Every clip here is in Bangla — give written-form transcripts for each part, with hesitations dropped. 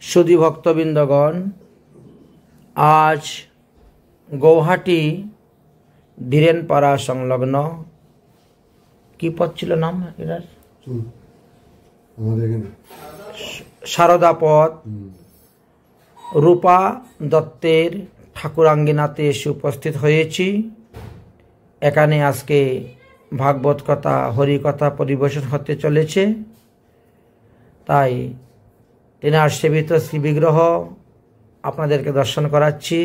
সুধী ভক্তবৃন্দগণ, আজ গৌহাটি ধীরেনপাড়া সংলগ্ন কি পথ ছিল নাম এটার? সারদা পথ রূপা দত্তের ঠাকুরাঙ্গিনাতে এসে উপস্থিত হয়েছি। এখানে আজকে ভাগবত কথা হরিকথা পরিবেশন হতে চলেছে, তাই তেনার সেবিত শ্রী বিগ্রহ আপনাদেরকে দর্শন করাচ্ছি।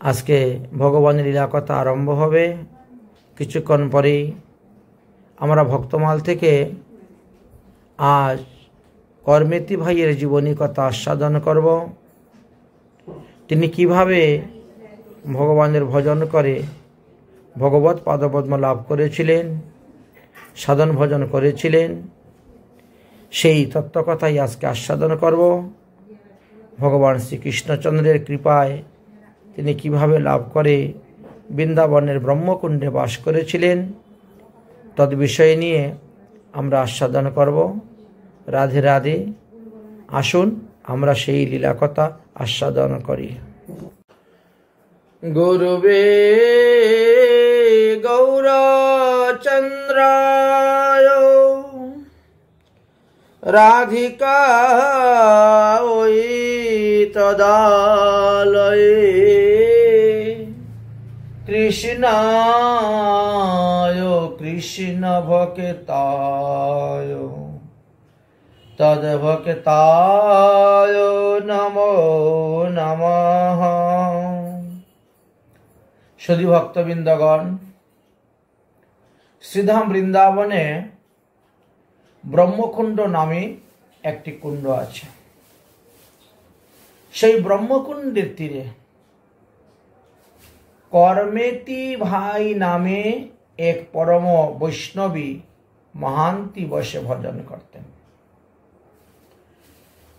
আজকে ভগবানের লীলা কথা আরম্ভ হবে। কিছুক্ষণ পরেই আমরা ভক্তমাল থেকে আজ কর্মেতি ভাইয়ের জীবনী কথা আস্বাদন করব। তিনি কিভাবে ভগবানের ভজন করে ভগবত পাদপদ্ম লাভ করেছিলেন, সাধন ভজন করেছিলেন, সেই তত্ত্বকথাই আজকে আস্বাদন করব। ভগবান শ্রীকৃষ্ণচন্দ্রের কৃপায় তিনি কিভাবে লাভ করে বৃন্দাবনের ব্রহ্মকুণ্ডে বাস করেছিলেন, তদ বিষয় নিয়ে আমরা আস্বাদন করব। রাধে রাধে। আসুন আমরা সেই লীলা কথা আস্বাদন করি। গুরুবে গৌরচন্দ্রায় রাধিকায় তদালয়ে কৃষ্ণায় কৃষ্ণ ভক্তায় তদ্ভক্তায় নমো নমঃ। সুধী ভক্তবৃন্দগণ, শ্রীধাম বৃন্দাবনে ব্রহ্মকুণ্ড নামে একটি কুণ্ড আছে। সেই ব্রহ্মকুণ্ডের তীরে কর্মেতি ভাই নামে এক পরম বৈষ্ণবী মহান্তি বসে ভজন করতেন।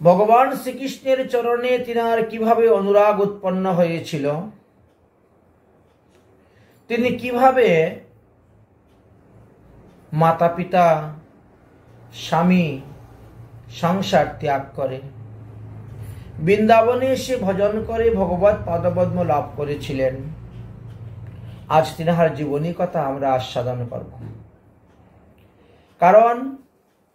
ভগবান শ্রীকৃষ্ণের চরণে তিনার কিভাবে অনুরাগ উৎপন্ন হয়েছিল, তিনি কিভাবে মাতা পিতা স্বামী সংসার ত্যাগ করে বৃন্দাবনে এসে ভজন করে ভগবত পাদপদ্ম লাভ করেছিলেন, আজ তিনার জীবনী কথা আমরা আস্বাদন করব। কারণ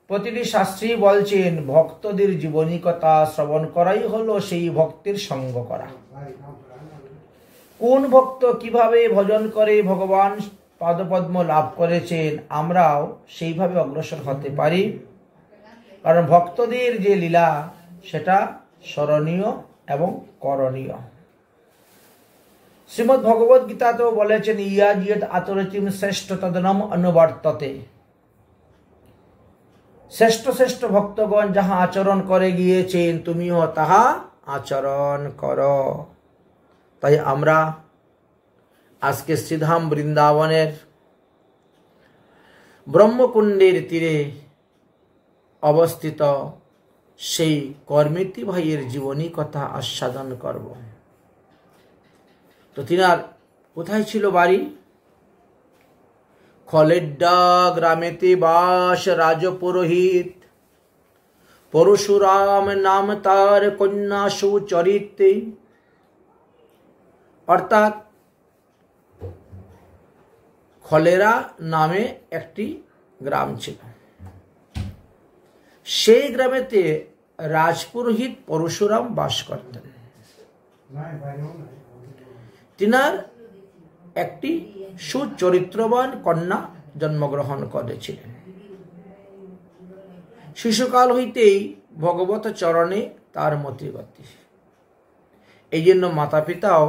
প্রতিটি শাস্ত্রী বলছেন ভক্তদের জীবনী কথা শ্রবণ করাই হলো সেই ভক্তির সঙ্গ করা। কোন ভক্ত কিভাবে ভজন করে ভগবান পাদপদ্ম লাভ করেছেন, আমরাও সেইভাবে অগ্রসর হতে পারি। কারণ ভক্তদের যে লীলা সেটা স্মরণীয় এবং করণীয়। শ্রীমদ্ ভগবদ গীতাতেও বলেছেন ইয়া জিয়ত আচরতিম শ্রেষ্ঠ তদনম অনুবর্ততে। শ্রেষ্ঠ শ্রেষ্ঠ ভক্তগণ যাহা আচরণ করে গিয়েছেন তুমিও তাহা আচরণ করো। তাই আমরা আজকে শ্রীধাম বৃন্দাবনের ব্রহ্মকুণ্ডের তীরে অবস্থিত সেই কর্মেতি ভাইয়ের জীবনী কথা আস্বাদন করব। তো তিনার কোথায় ছিল বাড়ি? খলেড্ডা গ্রামেতে বাস রাজপুরোহিত পরশুরাম নাম তার কন্যা সুচরিতে। অর্থাৎ খলেরা নামে একটি গ্রাম ছিল। সেই গ্রামেতে রাজপুরোহিত পরশুরাম বাস করতেন। তিনার একটি সুচরিত্রবান কন্যা জন্মগ্রহণ করেছিলেন। শিশুকাল হইতেই ভগবত চরণে তার মতিগতি। এই জন্য মাতা পিতাও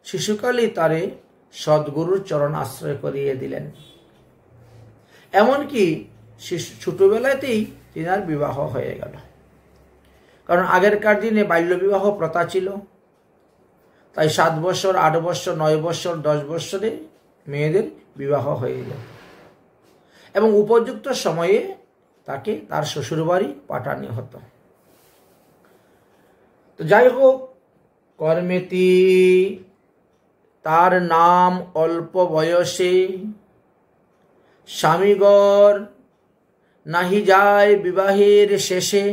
শিশুকালেই তারে সদ্গুরুর চরণ আশ্রয় করিয়ে দিলেন। এমনকি ছোটবেলাতেই তিনার বিবাহ হয়ে গেল। কারণ আগেরকার দিনে বাল্য বিবাহ প্রথা ছিল। তাই 7 বছর 8 বছর 9 বছর 10 বছরে মেয়েদের বিবাহ হয়ে যায় এবং উপযুক্ত সময়ে তাকে তার শ্বশুরবাড়ি পাঠানো হতো। তো যাই হোক, কর্মেতি তার নাম অল্প বয়সে স্বামীগর নাহি যায় বিবাহের শেষে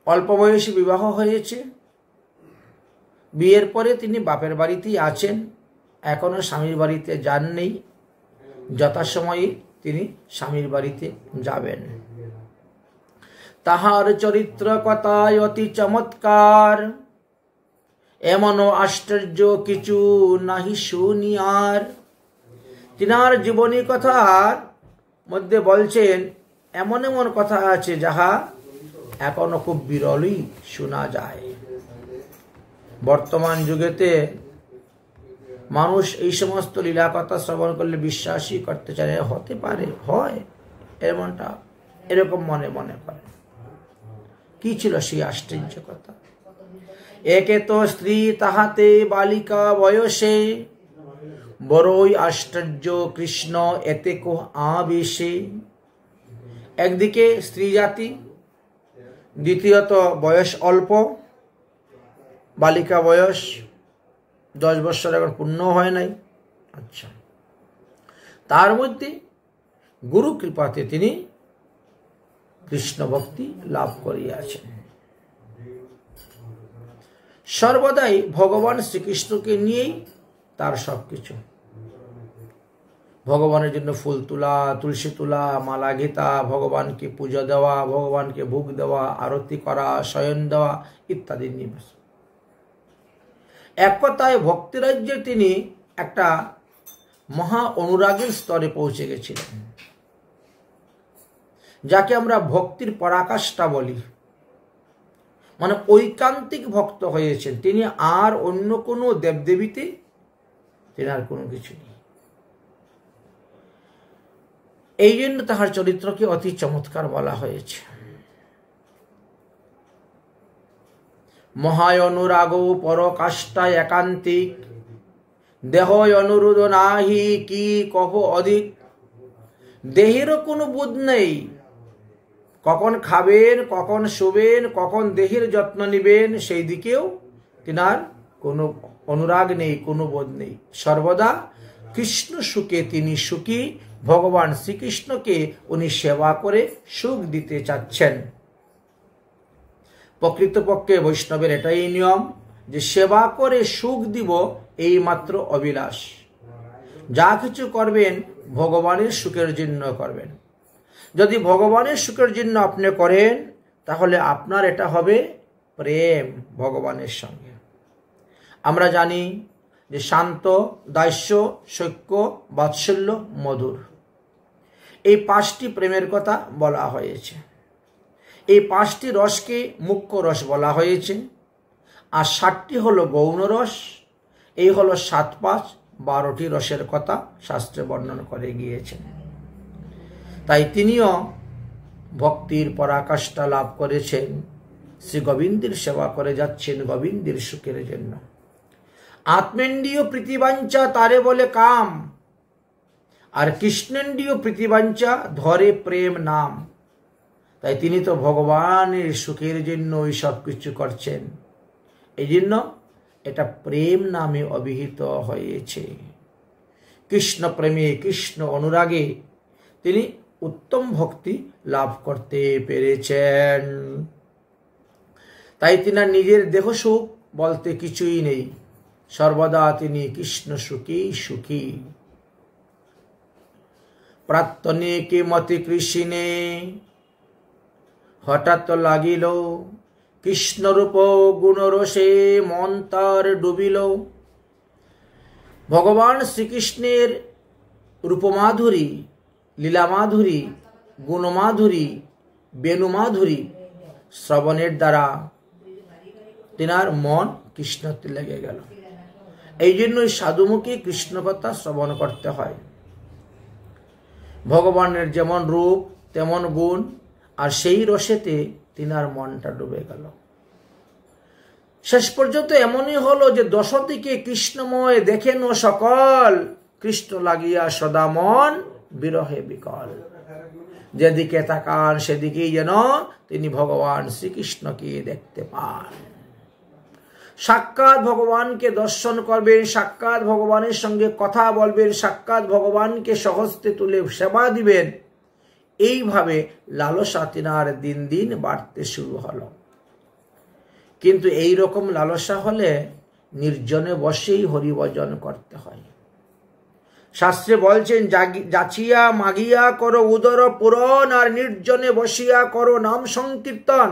অল্প বয়সে বিবাহ হয়েছে, বিয়ের পরে তিনি বাপের বাড়িতেই আছেন, এখনো স্বামীর বাড়িতে যাননি। যথাসময়ে তিনি স্বামীর বাড়িতে যাবেন। তাহার চরিত্র কথায় অতি চমৎকার, এমনও আশ্চর্য কিছু নাহি শুনিয়ার। তিনার জীবনী কথার মধ্যে বলছেন এমন এমন কথা আছে যাহা এখনো খুব বিরলই শোনা যায়। বর্তমান যুগেতে মানুষ এই সমস্ত লীলা কথা শ্রবণ করলে বিশ্বাসই করতে চায়, হতে পারে, হয় এমনটা, এরকম মনে মনে করে। কি ছিল সেই আশ্চর্য কথা? একে তো স্ত্রী তাহাতে বালিকা বয়সে, বড়ই আশ্চর্য কৃষ্ণ এতে কো আবেশে। একদিকে স্ত্রী জাতি, দ্বিতীয়ত বয়স অল্প, বালিকা বয়স 10 বছর এখন পূর্ণ হয় নাই। আচ্ছা, তার মধ্যে গুরু কৃপাতে তিনি কৃষ্ণ ভক্তি লাভ করিয়াছেন। সর্বদাই ভগবান শ্রীকৃষ্ণকে নিয়েই তার সবকিছু। ভগবানের জন্য ফুল তোলা, তুলসী তোলা, মালা গীতা, ভগবানকে পূজা দেওয়া, ভগবানকে ভোগ দেওয়া, আরতি করা, শয়ন দেওয়া ইত্যাদি নিবেশ। এক কথায় ভক্তিরাজ্যে তিনি একটা মহা অনুরাগের স্তরে পৌঁছে গেছিলেন, যাকে আমরা ভক্তির পরাকাষ্ঠা বলি। মানে ঐকান্তিক ভক্ত হয়েছেন তিনি, আর অন্য কোনো দেবদেবীতে তেনার কোনো কিছু নেই। এই জন্য তাহার চরিত্রকে অতি চমৎকার বলা হয়েছে। মহায় অনুরাগ পরকাষ্ঠা একান্তিক, দেহ অনুরোধ নাহি কি কহ অধিক। দেহেরও কোনো বোধ নেই, কখন খাবেন, কখন শুবেন, কখন দেহের যত্ন নেবেন, সেই দিকেও তিনার কোনো অনুরাগ নেই, কোনো বোধ নেই। সর্বদা কৃষ্ণ সুখে তিনি সুখী, ভগবান শ্রীকৃষ্ণকে উনি সেবা করে সুখ দিতে চাচ্ছেন। প্রকৃতপক্ষে বৈষ্ণবের এটাই নিয়ম যে সেবা করে সুখ দিব, এই মাত্র অভিলাষ। যা কিছু করবেন ভগবানের সুখের জন্য করবেন। যদি ভগবানের সুখের জন্য আপনি করেন তাহলে আপনার এটা হবে প্রেম ভগবানের সঙ্গে। আমরা জানি যে শান্ত, দাস্য, সখ্য, বাৎসল্য, মধুর, এই 5টি প্রেমের কথা বলা হয়েছে। এই 5টি রসকে মুখ্য রস বলা হয়েছে, আর 7টি হলো গৌণ রস। এই হলো 7 5 12টি রসের কথা শাস্ত্রে বর্ণনা করে গিয়েছেন। তাই তিনিও ভক্তির পরাকাষ্ঠা লাভ করেছেন, শ্রী গোবিন্দের সেবা করে যাচ্ছেন গোবিন্দের সুখের জন্য। আত্মেন্দ্রিয় প্রীতিবাঞ্ছা তারে বলে কাম, আর কৃষ্ণেন্দ্রিয় প্রীতিবাঞ্ছা ধরে প্রেম নাম। তাই তিনি তো ভগবানের সুখের জন্য ওই সব কিছু করছেন, এই জন্য এটা প্রেম নামে অভিহিত হয়েছে। কৃষ্ণ প্রেমে, কৃষ্ণ অনুরাগে তিনি উত্তম ভক্তি লাভ করতে পেরেছেন। তাই তিনার নিজের দেহ সুখ বলতে কিছুই নেই, সর্বদা তিনি কৃষ্ণ সুখী সুখী। প্রার্থনে কে মতি কৃষ্ণে, হঠাৎ লাগিল কৃষ্ণরূপ গুণরসে মন তার ডুবিল। ভগবান শ্রীকৃষ্ণের রূপমাধুরী, লীলামাধুরী, গুণমাধুরী, বেণুমাধুরী শ্রবণের দ্বারা তিনার মন কৃষ্ণতে লেগে গেল। এই জন্যই সাধুমুখী কৃষ্ণ কথা শ্রবণ করতে হয়। ভগবানের যেমন রূপ তেমন গুণ, আর সেই রসেতে তিনার মনটা ডুবে গেল। শেষ পর্যন্ত এমনই হলো যে দশদিকে কৃষ্ণময় দেখেন ও সকল, কৃষ্ণ লাগিয়া সদা মন বিরহে বিকল। যেদিকে তাকান সেদিকেই যেন তিনি ভগবান শ্রীকৃষ্ণকে দেখতে পান। সাক্ষাৎ ভগবানকে দর্শন করবেন, সাক্ষাৎ ভগবানের সঙ্গে কথা বলবেন, সাক্ষাৎ ভগবানকে সহস্তে তুলে সেবা দিবেন। এইভাবে লালসা তিনার দিন দিন বাড়তে শুরু হলো। কিন্তু এই রকম লালসা হলে নির্জনে বসেই হরিভজন করতে হয়। শাস্ত্রে বলছেন, যাচিয়া মাগিয়া করো উদর পূরণ, আর নির্জনে বসিয়া করো নাম সংকীর্তন।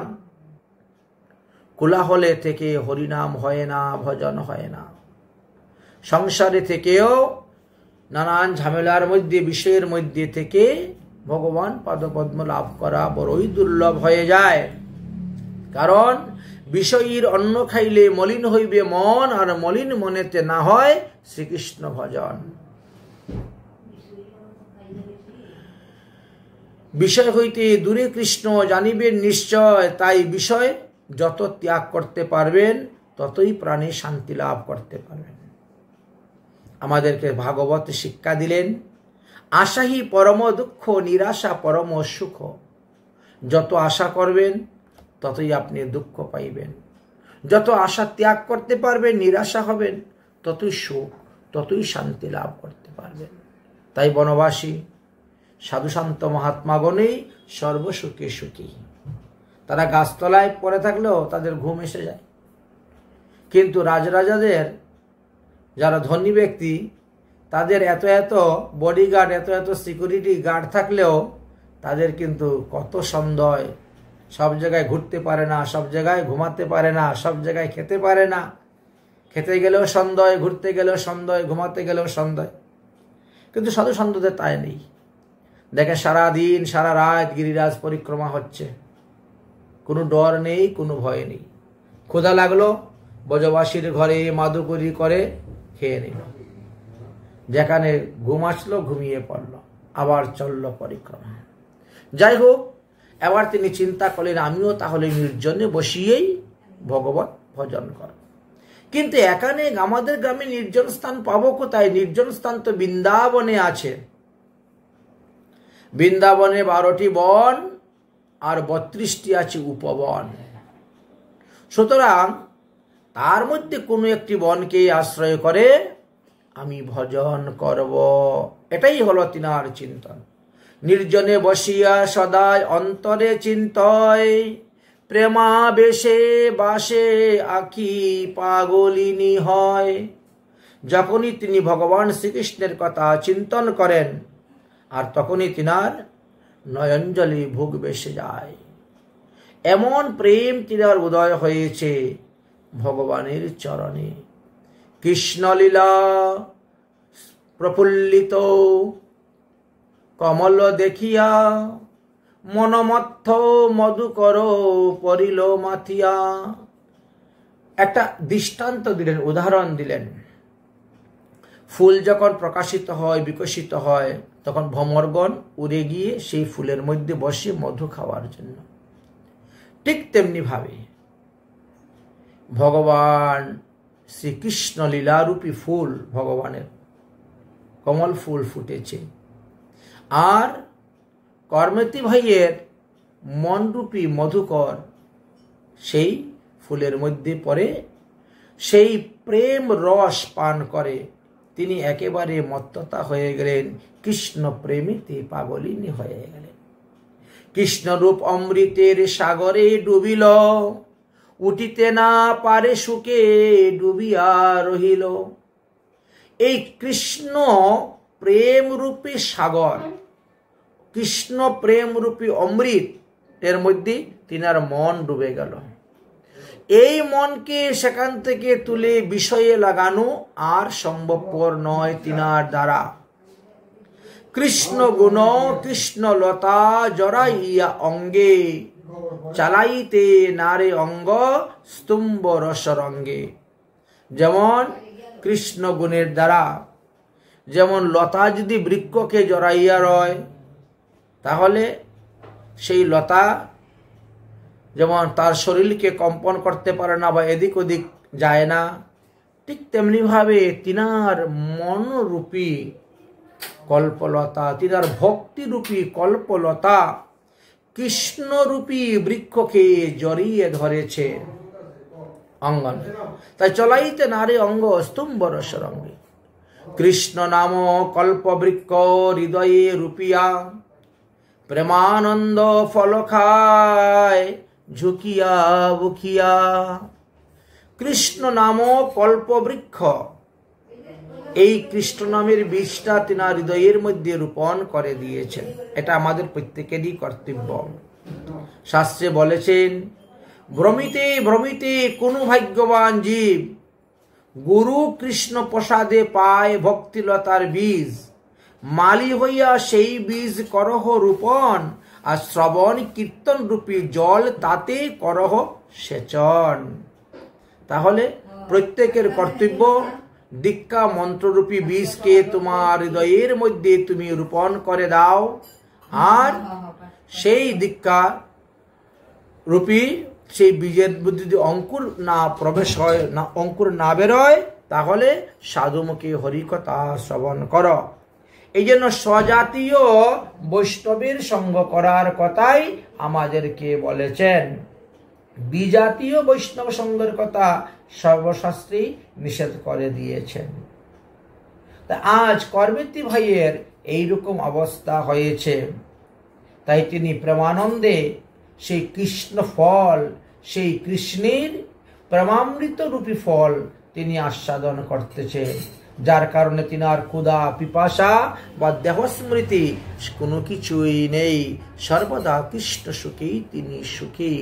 কোলাহলে থেকে হরিনাম হয় না, ভজন হয় না। সংসারে থেকেও নানান ঝামেলার মধ্যে, বিষয়ের মধ্যে থেকে ভগবান পাদপদ্ম লাভ করা বড়ই দুর্লভ হয়ে যায়। কারণ বিষয়ীর অন্ন খাইলে মলিন হইবে মন, আর মলিন মনেতে না হয় শ্রীকৃষ্ণ ভজন। বিষয় হইতে দূরে কৃষ্ণ জানিবেন নিশ্চয়, তাই বিষয় যত ত্যাগ করতে পারবেন ততই প্রাণে শান্তি লাভ করতে পারবেন। আমাদেরকে ভাগবত শিক্ষা দিলেন, আশাহি পরম দুঃখ, নিরাশা পরম সুখ। যত আশা করবেন ততই আপনি দুঃখ পাইবেন। যত আশা ত্যাগ করতে পারবেন, নিরাশা হবেন, ততই সুখ, ততই শান্তি লাভ করতে পারবেন। তাই বনবাসী সাধুশান্ত মহাত্মাগণেই সর্বসুখে সুখী। তারা গাছতলায় পড়ে থাকলেও তাদের ঘুম এসে যায়। কিন্তু রাজরাজাদের, যারা ধনী ব্যক্তি, তাদের এত এত বডিগার্ড, এত এত সিকিউরিটি গার্ড থাকলেও তাদের কিন্তু কত সন্দেহ। সব জায়গায় ঘুরতে পারে না, সব জায়গায় ঘুমাতে পারে না, সব জায়গায় খেতে পারে না। খেতে গেলেও সন্দেহ, ঘুরতে গেলেও সন্দেহ, ঘুমাতে গেলেও সন্দেহ। কিন্তু সাধু সন্তদের তাই নেই। দেখে সারাদিন সারা রাত গিরিরাজ পরিক্রমা হচ্ছে, কোনো ডর নেই, কোনো ভয় নেই। ক্ষুধা লাগলো, ব্রজবাসীর ঘরে মাদুকরি করে খেয়ে নিল। যেখানে ঘুম আসলো ঘুমিয়ে পড়লো, আবার চলল পরিক্রমা। যাই হোক, এবার তিনি চিন্তা করলেন, আমিও তাহলে নির্জনে বসিয়েই ভগবত ভজন করব। কিন্তু এখানে আমাদের গ্রামে নির্জন স্থান পাবো কোথায়? নির্জন স্থান তো বৃন্দাবনে আছে। বৃন্দাবনে 12টি বন আর 32টি আছে উপবন। সুতরাং তার মধ্যে কোনো একটি বনকে আশ্রয় করে আমি ভজন করব, এটাই হলো তিনার চিন্তন। নির্জনে বসিয়া সদাই অন্তরে চিন্তয়, প্রেমাবেশে বাসে আখি পাগলিনী হয়। যখনই তিনি ভগবান শ্রীকৃষ্ণের কথা চিন্তন করেন, আর তখনই তিনার নয়নজলি ভোগ বেসে যায়। এমন প্রেম তিনার উদয় হয়েছে ভগবানের চরণে। কৃষ্ণলীলা প্রফুল্লিত কমল দেখিয়া, মনমত্থ মধুকর পরিল মাথিয়া। একটা দৃষ্টান্ত দিলেন, উদাহরণ দিলেন। ফুল যখন প্রকাশিত হয়, বিকশিত হয়, তখন ভ্রমরগণ উড়ে গিয়ে সেই ফুলের মধ্যে বসে মধু খাওয়ার জন্য। ঠিক তেমনি ভাবে ভগবান শ্রীকৃষ্ণ লীলারূপী ফুল, ভগবানের কমল ফুল ফুটেছে, আর কর্মতী ভাইয়ের মনরূপী মধুকর সেই ফুলের মধ্যে পড়ে সেই প্রেম রস পান করে তিনি একেবারে মত্ততা হয়ে গেলেন, কৃষ্ণ প্রেমীতে পাগলিনী হয়ে গেলেন। কৃষ্ণরূপ অমৃতের সাগরে ডুবিল, উঠিতে না পারে সুখে ডুবিয়া রহিল। এই কৃষ্ণ প্রেমরূপী সাগর, কৃষ্ণ প্রেমরূপী অমৃত, এর মধ্যে তিনার মন ডুবে গেল। এই মনকে সেখান থেকে তুলে বিষয়ে লাগানো আর সম্ভবপর নয় তিনার দ্বারা। কৃষ্ণ গুণ কৃষ্ণ লতা জড়াইয়া অঙ্গে, চালাইতে নারে অঙ্গ স্তম্ভ রসরঙ্গে। যেমন কৃষ্ণ গুণের দ্বারা, যেমন লতা যদি বৃক্ষকে জড়াইয়া রয়, তাহলে সেই লতা যেমন তার শরীরকে কম্পন করতে পারে না বা এদিক ওদিক যায় না, ঠিক তেমনিভাবে তিনার মনরূপী কল্পলতা, তিনার ভক্তিরূপী কল্পলতা কৃষ্ণরূপী বৃক্ষকে জড়িয়ে ধরেছে অঙ্গনে। তাই চলাইতে নারে অঙ্গ স্তম্ভ রসরঙ্গে। কৃষ্ণ নাম কল্পবৃক্ষ হৃদয়ে রূপিয়া, প্রেমানন্দ ফল খায় ঝুঁকিয়া বুকিয়া। কৃষ্ণ নাম কল্পবৃক্ষ, এই কৃষ্ণ নামের বীজটা তিনার হৃদয়ের মধ্যে রোপণ করে দিয়েছেন। এটা আমাদের প্রত্যেকেরই কর্তব্য। শাস্ত্রে বলেছেন, ভ্রমিতে ভ্রমিতে কোন ভাগ্যবান জীব গুরু কৃষ্ণ প্রসাদে পায় ভক্তিলতার বীজ, মালি হইয়া সেই বীজ করহ রোপণ, আর শ্রবণ কীর্তন রূপী জল তাতে করহ সেচন। তাহলে প্রত্যেকের কর্তব্য দীক্ষা মন্ত্ররূপী বীজকে তোমার হৃদয়ের মধ্যে তুমি রোপণ করে দাও, আর সেই দীক্ষা রূপী সেই বীজের মধ্যে যদি অঙ্কুর না প্রবেশ হয়, না অঙ্কুর না বেরোয়, তাহলে সাধুমুখী হরিকথা শ্রবণ কর। এই জন্য স্বজাতীয় বৈষ্ণবের সঙ্গ করার কথাই আমাদেরকে বলেছেন। বিজাতীয় বৈষ্ণব সঙ্গের কথা সর্বশাস্ত্রেই নিষেধ করে দিয়েছেন। তা আজ কর্মেতি ভাইয়ের এইরকম অবস্থা হয়েছে, তাই তিনি প্রেমানন্দে সেই কৃষ্ণ ফল, সেই কৃষ্ণের প্রেমামৃত রূপী ফল তিনি আস্বাদন করতেছে, যার কারণে তিনার ক্ষুধা পিপাসা বা দেহস্মৃতি কোনো কিছুই নেই, সর্বদা কৃষ্ণ সুখেই তিনি সুখী।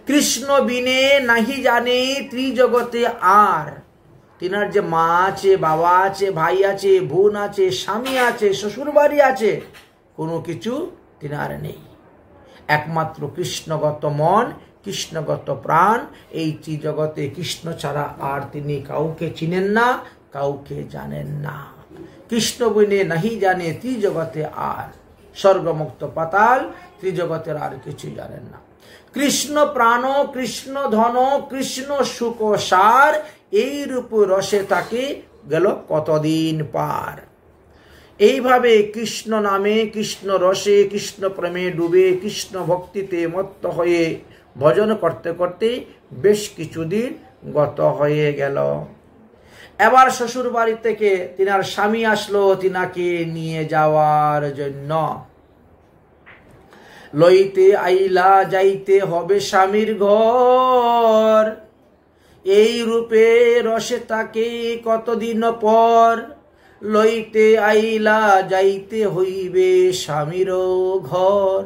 কৃষ্ণ বিনে নাহি জানে ত্রিজগতে আর। তিনার যে মা আছে, বাবা আছে, ভাই আছে, বোন আছে, স্বামী আছে, শ্বশুর বাড়ি আছে, কোনো কিছু তিনার নেই। একমাত্র কৃষ্ণগত মন, কৃষ্ণগত প্রাণ, এই ত্রিজগতে কৃষ্ণ ছাড়া আর তিনি কাউকে চিনেন না, কাউকে জানেন না। কৃষ্ণ বিনে নাহি জানে ত্রিজগতে আর, স্বর্গমুক্ত পাতাল ত্রিজগতের আর কিছু জানেন না। কৃষ্ণ প্রাণ, কৃষ্ণ ধন, কৃষ্ণ সুখ সার, এই রূপ রসে তাকে গেল কতদিন পার। এইভাবে কৃষ্ণ নামে, কৃষ্ণ রসে, কৃষ্ণ প্রেমে ডুবে, কৃষ্ণ ভক্তিতে মত্ত হয়ে ভজন করতে করতে বেশ কিছুদিন গত হয়ে গেল। এবার শ্বশুর বাড়ি থেকে তিনার স্বামী আসলো তিনাকে নিয়ে যাওয়ার জন্য। লইতে আইলা যাইতে হবে স্বামীর ঘর, এই রূপে রসে তাকে কতদিন পর। লইতে আইলা যাইতে হইবে স্বামীর ঘর।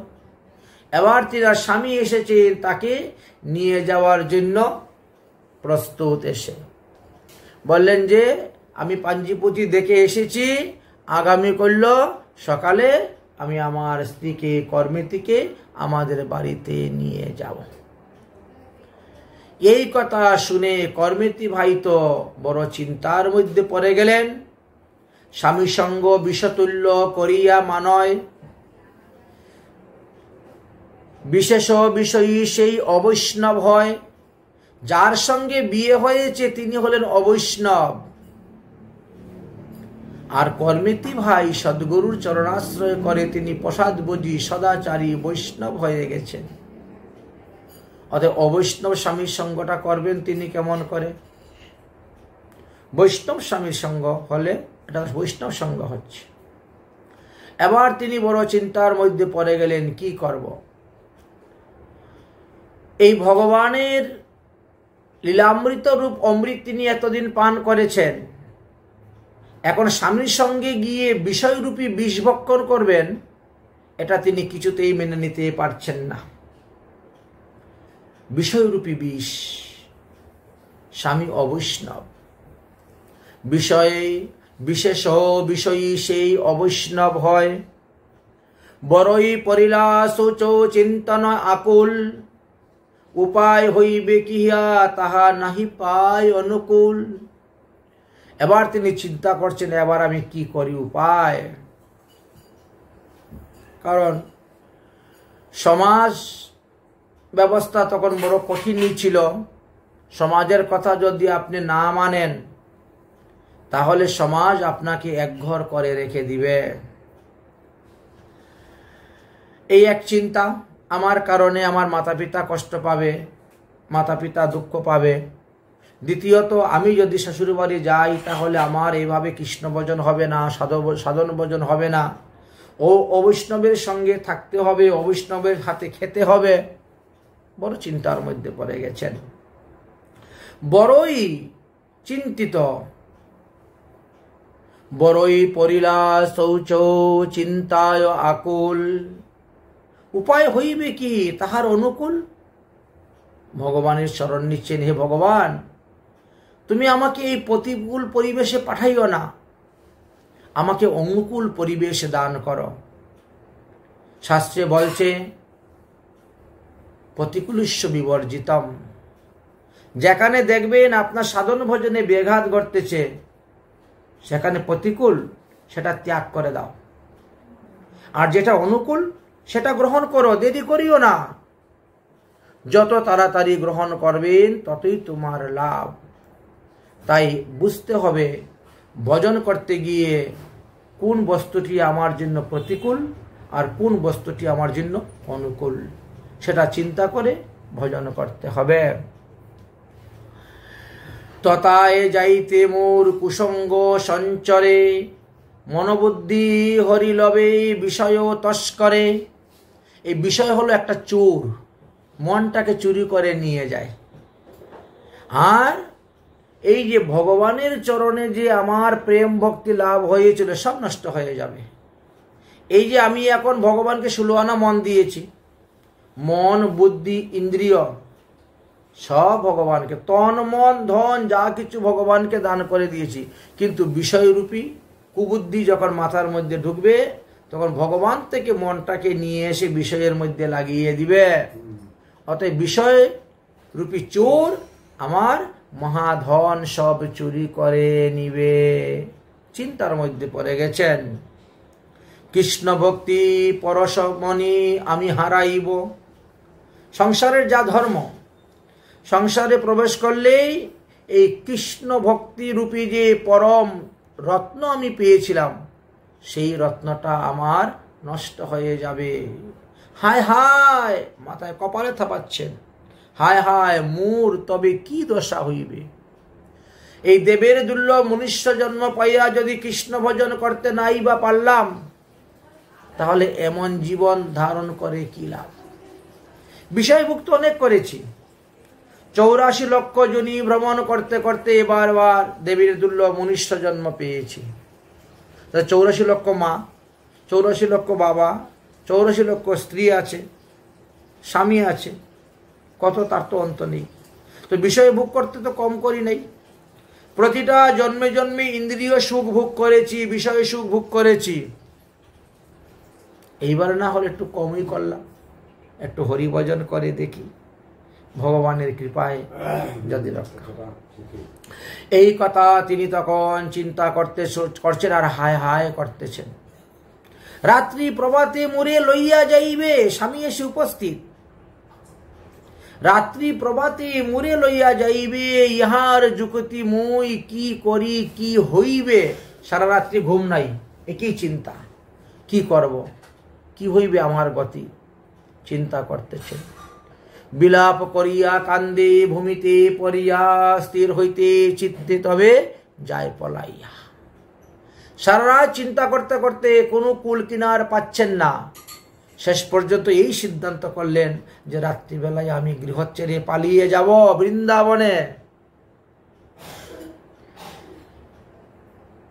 এবার তিনার স্বামী এসেছেন তাকে নিয়ে যাওয়ার জন্য প্রস্তুত। এসে বললেন যে আমি পাঞ্জিপুঁথি দেখে এসেছি, আগামী করল সকালে আমি আমার স্ত্রীকে কর্মেতিকে আমাদের বাড়িতে নিয়ে যাব। এই কথা শুনে কর্মেতি ভাই তো বড় চিন্তার মধ্যে পড়ে গেলেন। স্বামী সঙ্গ বিষতুল্য করিয়া মানয়, বিশেষ বিষয়ী সেই অবৈষ্ণব হয়। যার সঙ্গে বিয়ে হয়েছে তিনি হলেন অবৈষ্ণব। আর কর্মেতি ভাই সদ্গুরুর চরণাশ্রয় করে তিনি প্রসাদভোজী সদাচারী বৈষ্ণব হয়ে গেছেন। অতএব অবৈষ্ণব স্বামীর সঙ্গটা করবেন তিনি কেমন করে? বৈষ্ণব স্বামীর সঙ্গ হলে এটা বৈষ্ণব সঙ্গ হচ্ছে। এবার তিনি বড় চিন্তার মধ্যে পড়ে গেলেন, কি করব? এই ভগবানের লীলামৃত রূপ অমৃত তিনি এতদিন পান করেছেন, এখন স্বামীর সঙ্গে গিয়ে বিষয়রূপী বিষ ভক্ষণ করবেন, এটা তিনি কিছুতেই মেনে নিতে পারছেন না। বিষয়রূপী বিষ, স্বামী অবৈষ্ণব, বিষয়ে বিশেষ বিষয়ী সেই অবৈষ্ণব হয়। বড়ই পরিলা শোচ চিন্তন আকুল, উপায় হইবে কিয়া তাহা নাহি পায় অনুকূল। এবার তিনি চিন্তা করছেন, এবার আমি কি করি, উপায়। কারণ সমাজ ব্যবস্থা তখন বড় কঠিনই ছিল। সমাজের কথা যদি আপনি না মানেন তাহলে সমাজ আপনাকে একঘর করে রেখে দিবে। এই এক চিন্তা, আমার কারণে আমার মাতা পিতা কষ্ট পাবে, মাতা পিতা দুঃখ পাবে। দ্বিতীয়ত, আমি যদি শ্বশুর বাড়ি যাই তাহলে আমার এইভাবে কৃষ্ণ ভজন হবে না, সাধন ভজন হবে না। ও অবৈষ্ণবের সঙ্গে থাকতে হবে, অবৈষ্ণবের হাতে খেতে হবে। বড় চিন্তার মধ্যে পড়ে গেছেন, বড়ই চিন্তিত। বড়ই পরিলা শৌচ চিন্তায় আকুল, উপায় হইবে কি তাহার অনুকূল। ভগবানের শরণ নিচ্ছেন, হে ভগবান, তুমি আমাকে এই প্রতিকূল পরিবেশে পাঠাইও না, আমাকে অনুকূল পরিবেশ দান করো। শাস্ত্রে বলছে প্রতিকূলস্য বিবর্জিতম, যেখানে দেখবেন আপনার সাধন ভজনে ব্যাঘাত ঘটতেছে, সেখানে প্রতিকূল সেটা ত্যাগ করে দাও, আর যেটা অনুকূল সেটা গ্রহণ করো, দেরি করিও না। যত তাড়াতাড়ি গ্রহণ করবেন ততই তোমার লাভ। তাই বুঝতে হবে ভজন করতে গিয়ে কোন বস্তুটি আমার জন্য প্রতিকূল আর কোন বস্তুটি আমার জন্য অনুকূল, সেটা চিন্তা করে ভজন করতে হবে। তথায় যাইতে মোর কুসঙ্গ সঞ্চরে, মনোবুদ্ধি হরিলবে বিষয় তস্করে। এই বিষয় হলো একটা চোর, মনটাকে চুরি করে নিয়ে যায়। আর এই যে ভগবানের চরণে যে আমার প্রেম ভক্তি লাভ হয়েছিল সব নষ্ট হয়ে যাবে। এই যে আমি এখন ভগবানকে 16 আনা মন দিয়েছি, মন বুদ্ধি ইন্দ্রিয় সব ভগবানকে, তন মন ধন যা কিছু ভগবানকে দান করে দিয়েছি, কিন্তু বিষয়রূপী কুবুদ্ধি যখন মাথার মধ্যে ঢুকবে তখন ভগবান থেকে মনটাকে নিয়ে এসে বিষয়ের মধ্যে লাগিয়ে দিবে। অতএব বিষয় রূপী চোর আমার মহাধন সব চুরি করে নিবে। চিন্তার মধ্যে পড়ে গেছেন। কৃষ্ণ ভক্তি পরশমণি আমি হারাইব। সংসারের যা ধর্ম, সংসারে প্রবেশ করলেই এই কৃষ্ণ ভক্তি রূপী যে পরম রত্ন আমি পেয়েছিলাম, সেই রত্নটা আমার নষ্ট হয়ে যাবে। হায় হায়, মাথায় কপালে থাপাচ্ছেন, হায় হায় মোর তবে কি দশা হইবে। এই দেবের দুর্লভ মনুষ্য জন্ম পাইয়া যদি কৃষ্ণ ভজন করতে নাই বা পারলাম, তাহলে এমন জীবন ধারণ করে কি লাভ। বিষয়ভুক্ত অনেক করেছি, 84 লক্ষ জনি ভ্রমণ করতে করতে এবার দেবীর দুর্লভ মনুষ্য জন্ম পেয়েছি। 84 লক্ষ মা, 84 লক্ষ বাবা, 84 লক্ষ স্ত্রী আছে, স্বামী আছে, কত তার তো অন্ত নেই। তো বিষয় ভোগ করতে তো কম করি নাই। প্রতিটা জন্মে জন্মে ইন্দ্রিয় সুখ ভোগ করেছি, বিষয় সুখ ভোগ করেছি। এইবার না হলে একটু কমই করলাম, একটু হরিভজন করে দেখি, ভগবানের কৃপায় যদি রক্ষা। এই কথা তিনি তখন চিন্তা করছেন আর হায় হায় করতেছেন। রাত্রি প্রভাতে মোরে লইয়া যাইবে, স্বামী এসে উপস্থিত। রাত্রি প্রভাতে মোরে লইয়া যাইবে, ইহার যুক্তি মই কি করি কি হইবে। সারা রাত্রি ঘুম নাই, একই চিন্তা, কি করব, কি হইবে আমার গতি, চিন্তা করতেছেন। বিলাপ করিয়া কান্দে ভূমিতে পড়িয়া, স্থির হইতে চিত্তে তবে যায় পলাইয়া। সারা রাত চিন্তা করতে করতে কোনো কুল কিনার পাচ্ছেন না। শেষ পর্যন্ত এই সিদ্ধান্ত করলেন যে রাত্রিবেলায় আমি গৃহ ছেড়ে পালিয়ে যাব বৃন্দাবনে।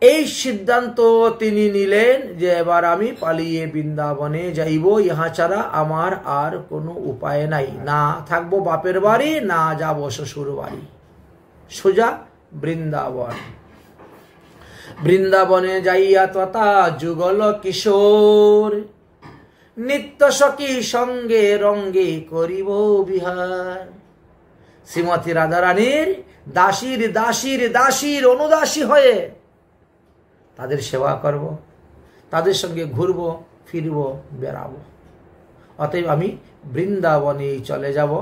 এই সিদ্ধান্ত তিনি নিলেন যে এবার আমি পালিয়ে বৃন্দাবনে যাইব, ইহা ছাড়া আমার আর কোনো উপায় নাই। না থাকবো বাপের বাড়ি, না যাব শ্বশুর বাড়ি, সোজা বৃন্দাবন। বৃন্দাবনে যাইয়া তথা যুগল কিশোর, নিত্য সখী সঙ্গে রঙ্গে করিব বিহার। শ্রীমতী রাধারানীর দাসীর দাসীর দাসীর অনুদাসী হয়ে তাদের সেবা করব, তাদের সঙ্গে ঘুরব ফিরব বেড়াবো। অতএব আমি বৃন্দাবনে চলে যাব।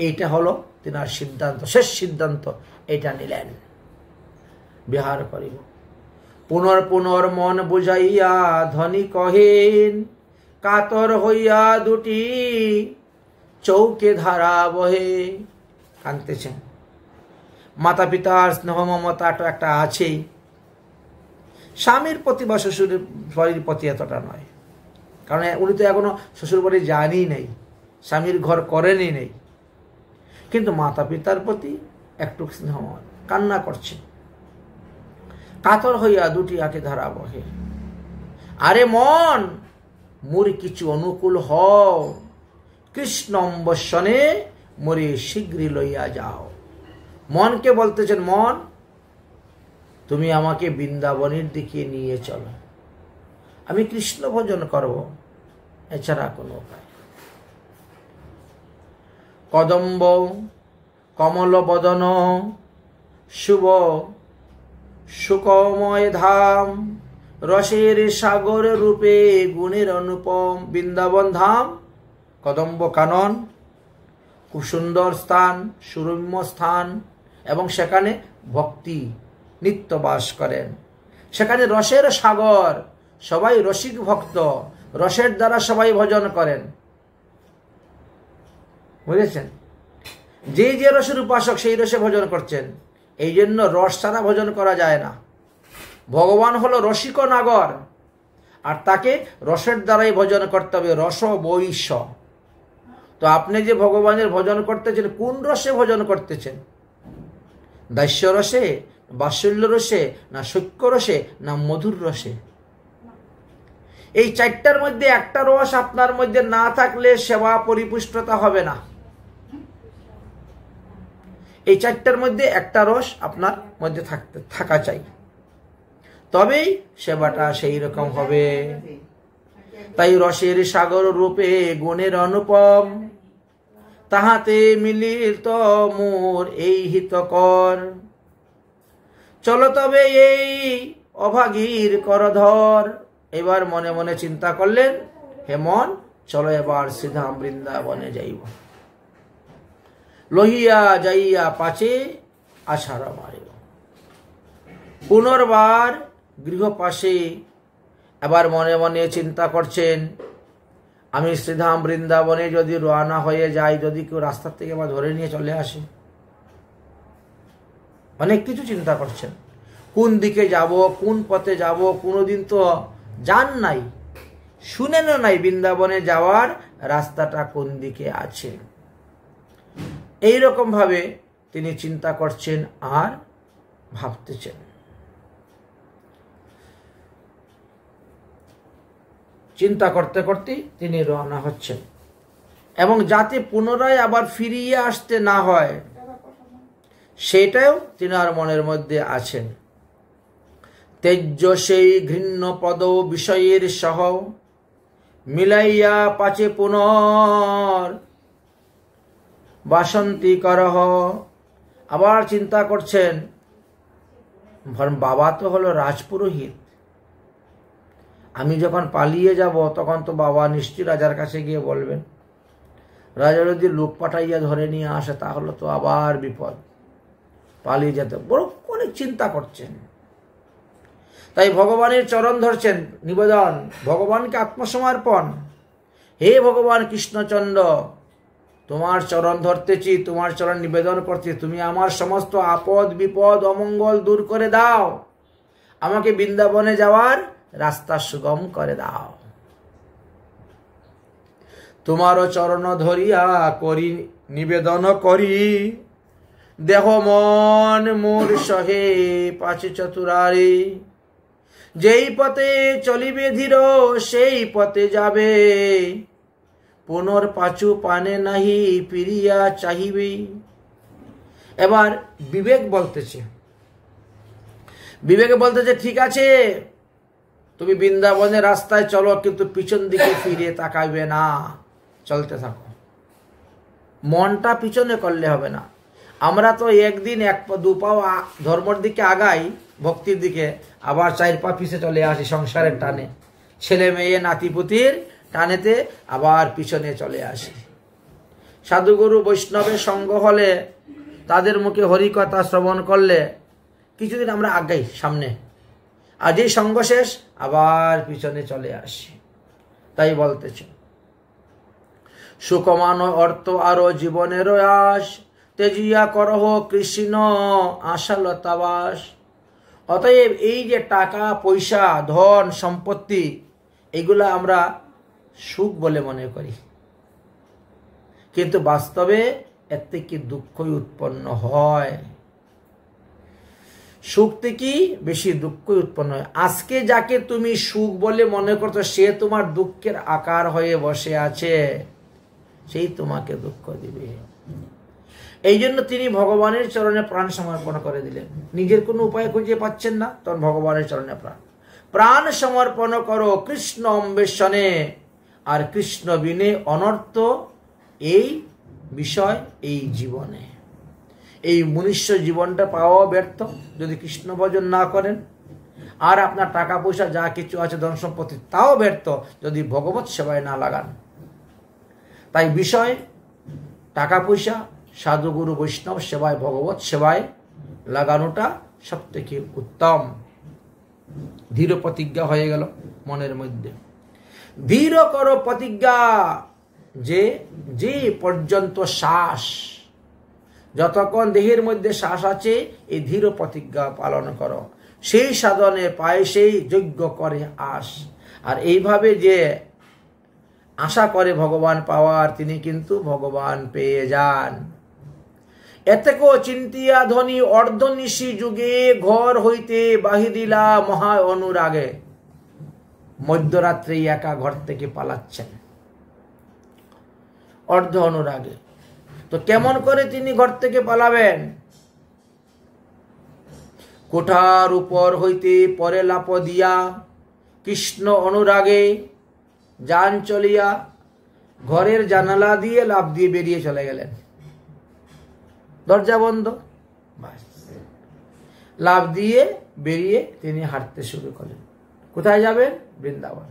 এইটা হলো তিনার সিদ্ধান্ত, শেষ সিদ্ধান্ত এটা নিলেন, বিহার করিব। পুনর পুনর মন বুঝাইয়া ধনী কহেন, কাতর হইয়া দুটি চৌকে ধারা বহে। কাঁদতেছেন। মাতা পিতার স্নেহ মমতাটা একটা আছেই, স্বামীর প্রতি বা শ্বশুরের বাড়ির প্রতি এতটা নয়, কারণ উনি তো এখনো শ্বশুর বাড়ি যানই নেই, স্বামীর ঘর করেনই নেই। কিন্তু মাতা পিতার প্রতি একটু স্নেহ, কান্না করছেন। কাতর হইয়া দুটি আঁখি ধারা বহে। আরে মন, মোর কিছু অনুকূল হও, কৃষ্ণ অম্বসনে মোরে শীঘ্রই লইয়া যাও। মনকে বলতেছেন, মন তুমি আমাকে বৃন্দাবনের দিকে নিয়ে চলো, আমি কৃষ্ণ ভজন করব, এছাড়া কোনো উপায়। কদম্ব কমল বদন শুভ সুকময় ধাম, রসের সাগর রূপে গুণের অনুপম। বৃন্দাবন ধাম, কদম্ব কানন, খুব সুন্দর স্থান, সুরম্য স্থান, এবং সেখানে ভক্তি নিত্য বাস করেন। সেখানে রসের সাগর, সবাই রসিক ভক্ত, রসের দ্বারা সবাই ভজন করেন। বুঝেছেন? যে যে রসের উপাসক সেই রসে ভজন করছেন। এই জন্য রস ছাড়া ভজন করা যায় না। ভগবান হলো রসিক নাগর, আর তাকে রসের দ্বারাই ভজন করতে হবে। রস বৈশ্য। তো আপনি যে ভগবানের ভজন করতেছেন, কোন রসে ভজন করতেছেন? দাস্য রসে, বাৎসল্য রসে, না সৈক্য রসে, না মধুর রসে? এই চারটার মধ্যে একটা রস আপনার মধ্যে না থাকলে সেবা পরিপুষ্টতা হবে না। এই চারটার মধ্যে একটা রস আপনার মধ্যে থাকা চাই, তবেই সেবাটা সেই রকম হবে। তাই রসের সাগর রূপে গুণের অনুপম, তাহাতে মিলিত মোর এই হিতকর। চলো তবে এই অভাগীর করধর। এবার মনে মনে চিন্তা করলেন, হে মন, চলো এবার শ্রীধাম বৃন্দাবনে যাইব। লহিয়া যাইয়া পাছে আছাড়া মারিব। পুনর্বার গৃহপাশে এবার মনে মনে চিন্তা করছেন, আমি শ্রীধাম বৃন্দাবনে যদি রওনা হয়ে যাই, যদি কেউ রাস্তার থেকে আবার ধরে নিয়ে চলে আসে। অনেক কিছু চিন্তা করছেন, কোন দিকে যাব, কোন পথে যাব। কোনোদিন তো যান নাই, শুনেনও নাই বৃন্দাবনে যাওয়ার রাস্তাটা কোন দিকে আছে। এইরকম ভাবে তিনি চিন্তা করছেন আর ভাবতেছেন। চিন্তা করতে করতে তিনি রওনা হচ্ছেন, এবং যাতে পুনরায় আবার ফিরিয়ে আসতে না হয় সেটাও তিনার মনের মধ্যে আছেন। তেজ্য সেই ঘৃণ্য পদ বিষয়ের সহ, মিলাইয়া পাছে পুনর বাসন্তী করহ। আবার চিন্তা করছেন, বাবা তো হলো রাজপুরোহিত, আমি যখন পালিয়ে যাব তখন তো বাবা নিশ্চয়ই রাজার কাছে গিয়ে বলবেন। রাজা যদি লোক পাঠাইয়া ধরে নিয়ে আসে তাহলে তো আবার বিপদ, পালিয়ে যেতে। বড় অনেক চিন্তা করছেন। তাই ভগবানের চরণ ধরছেন, নিবেদন, ভগবানকে আত্মসমর্পণ। হে ভগবান কৃষ্ণচন্দ্র, তোমার চরণ ধরতেছি, তোমার চরণ নিবেদন করছি, তুমি আমার সমস্ত আপদ বিপদ অমঙ্গল দূর করে দাও, আমাকে বৃন্দাবনে যাওয়ার রাস্তা সুগম করে দাও। তোমারও চরণ ধরিয়া করি নিবেদন করি, দেহ মন মোর সহে পাছে চতুরারে। যেই পথে চলিবে ধীর সেই পথে যাবে, পুনর পাছু পানে নাহি ফিরিয়া চাহিবে। এবার বিবেক বলতেছে, ঠিক আছে, তুমি বৃন্দাবনের রাস্তায় চলো, কিন্তু পিছন দিকে ফিরে তাকাইবে না, চলতে থাকো। মনটা পিছনে করলে হবে না। আমরা তো একদিন দু পাও ধর্মের দিকে আগাই, ভক্তির দিকে, আবার 4 পা পিছে চলে আসি সংসারের টানে, ছেলে মেয়ে নাতিপুতির টানেতে আবার পিছনে চলে আসি। সাধুগুরু বৈষ্ণবের সঙ্গ হলে, তাদের মুখে হরিকথা শ্রবণ করলে কিছুদিন আমরা আগাই সামনে, আর যেই সঙ্গ শেষ আবার পিছনে চলে আসি। তাই বলতেছ, সুকমানো অর্থ আরো জীবনের আশ, তেজিয়া করহ কৃষ্ণ আশালতাবাস। অতএব এই যে টাকা পয়সা ধন সম্পত্তি, এগুলা আমরা সুখ বলে মনে করি, কিন্তু বাস্তবে এর থেকে দুঃখই উৎপন্ন হয়। সুখ থেকে বেশি দুঃখই উৎপন্ন হয়। আজকে যাকে তুমি সুখ বলে মনে করছো, সে তোমার দুঃখের আকার হয়ে বসে আছে, সেই তোমাকে দুঃখ দিবে। এই জন্য তিনি ভগবানের চরণে প্রাণ সমর্পণ করে দিলেন। নিজের কোনো উপায় খুঁজে পাচ্ছেন না, তখন ভগবানের চরণে প্রাণ সমর্পণ করো কৃষ্ণ অন্বেষণে। আর কৃষ্ণ বিনে অনর্থ এই বিষয় এই জীবনে। এই মনুষ্য জীবনটা পাওয়া ব্যর্থ যদি কৃষ্ণ ভজন না করেন। আর আপনার টাকা পয়সা যা কিছু আছে, ধন সম্পত্তি, তাও ব্যর্থ যদি ভগবত সেবায় না লাগান। তাই বিষয় টাকা পয়সা সাধু গুরু বৈষ্ণব সেবায়, ভগবত সেবায় লাগানোটা সব থেকে উত্তম। দৃঢ় প্রতিজ্ঞা হয়ে গেল মনের মধ্যে। দৃঢ় করো প্রতিজ্ঞা যে যে পর্যন্ত শ্বাস, যতক্ষণ দেহের মধ্যে শ্বাস আছে, এই দৃঢ় প্রতিজ্ঞা পালন করো। সেই সাধনে পায় সেই যজ্ঞ করে আস। আর এইভাবে যে আশা করে ভগবান পাওয়ার, তিনি কিন্তু ভগবান পেয়ে যান। এতেকো চিন্তিয়া ধ্বনি অর্ধনিশি যুগে ঘর হইতে বাহিরিলা মহা অনুরাগে। মধ্যরাত্রে একা ঘর থেকে পালাচ্ছেন অর্ধ অনুরাগে। তো কেমন করে তিনি ঘর থেকে পালাবেন? কোঠার উপর হইতে পরে লাপ দিয়া কৃষ্ণ অনুরাগে যান চলিয়া ঘরের জানালা দিয়ে লাফ দিয়ে বেরিয়ে চলে গেলেন। দরজা বন্ধ, লাফ দিয়ে বেরিয়ে তিনি হাঁটতে শুরু করলেন। কোথায় যাবেন? বৃন্দাবন।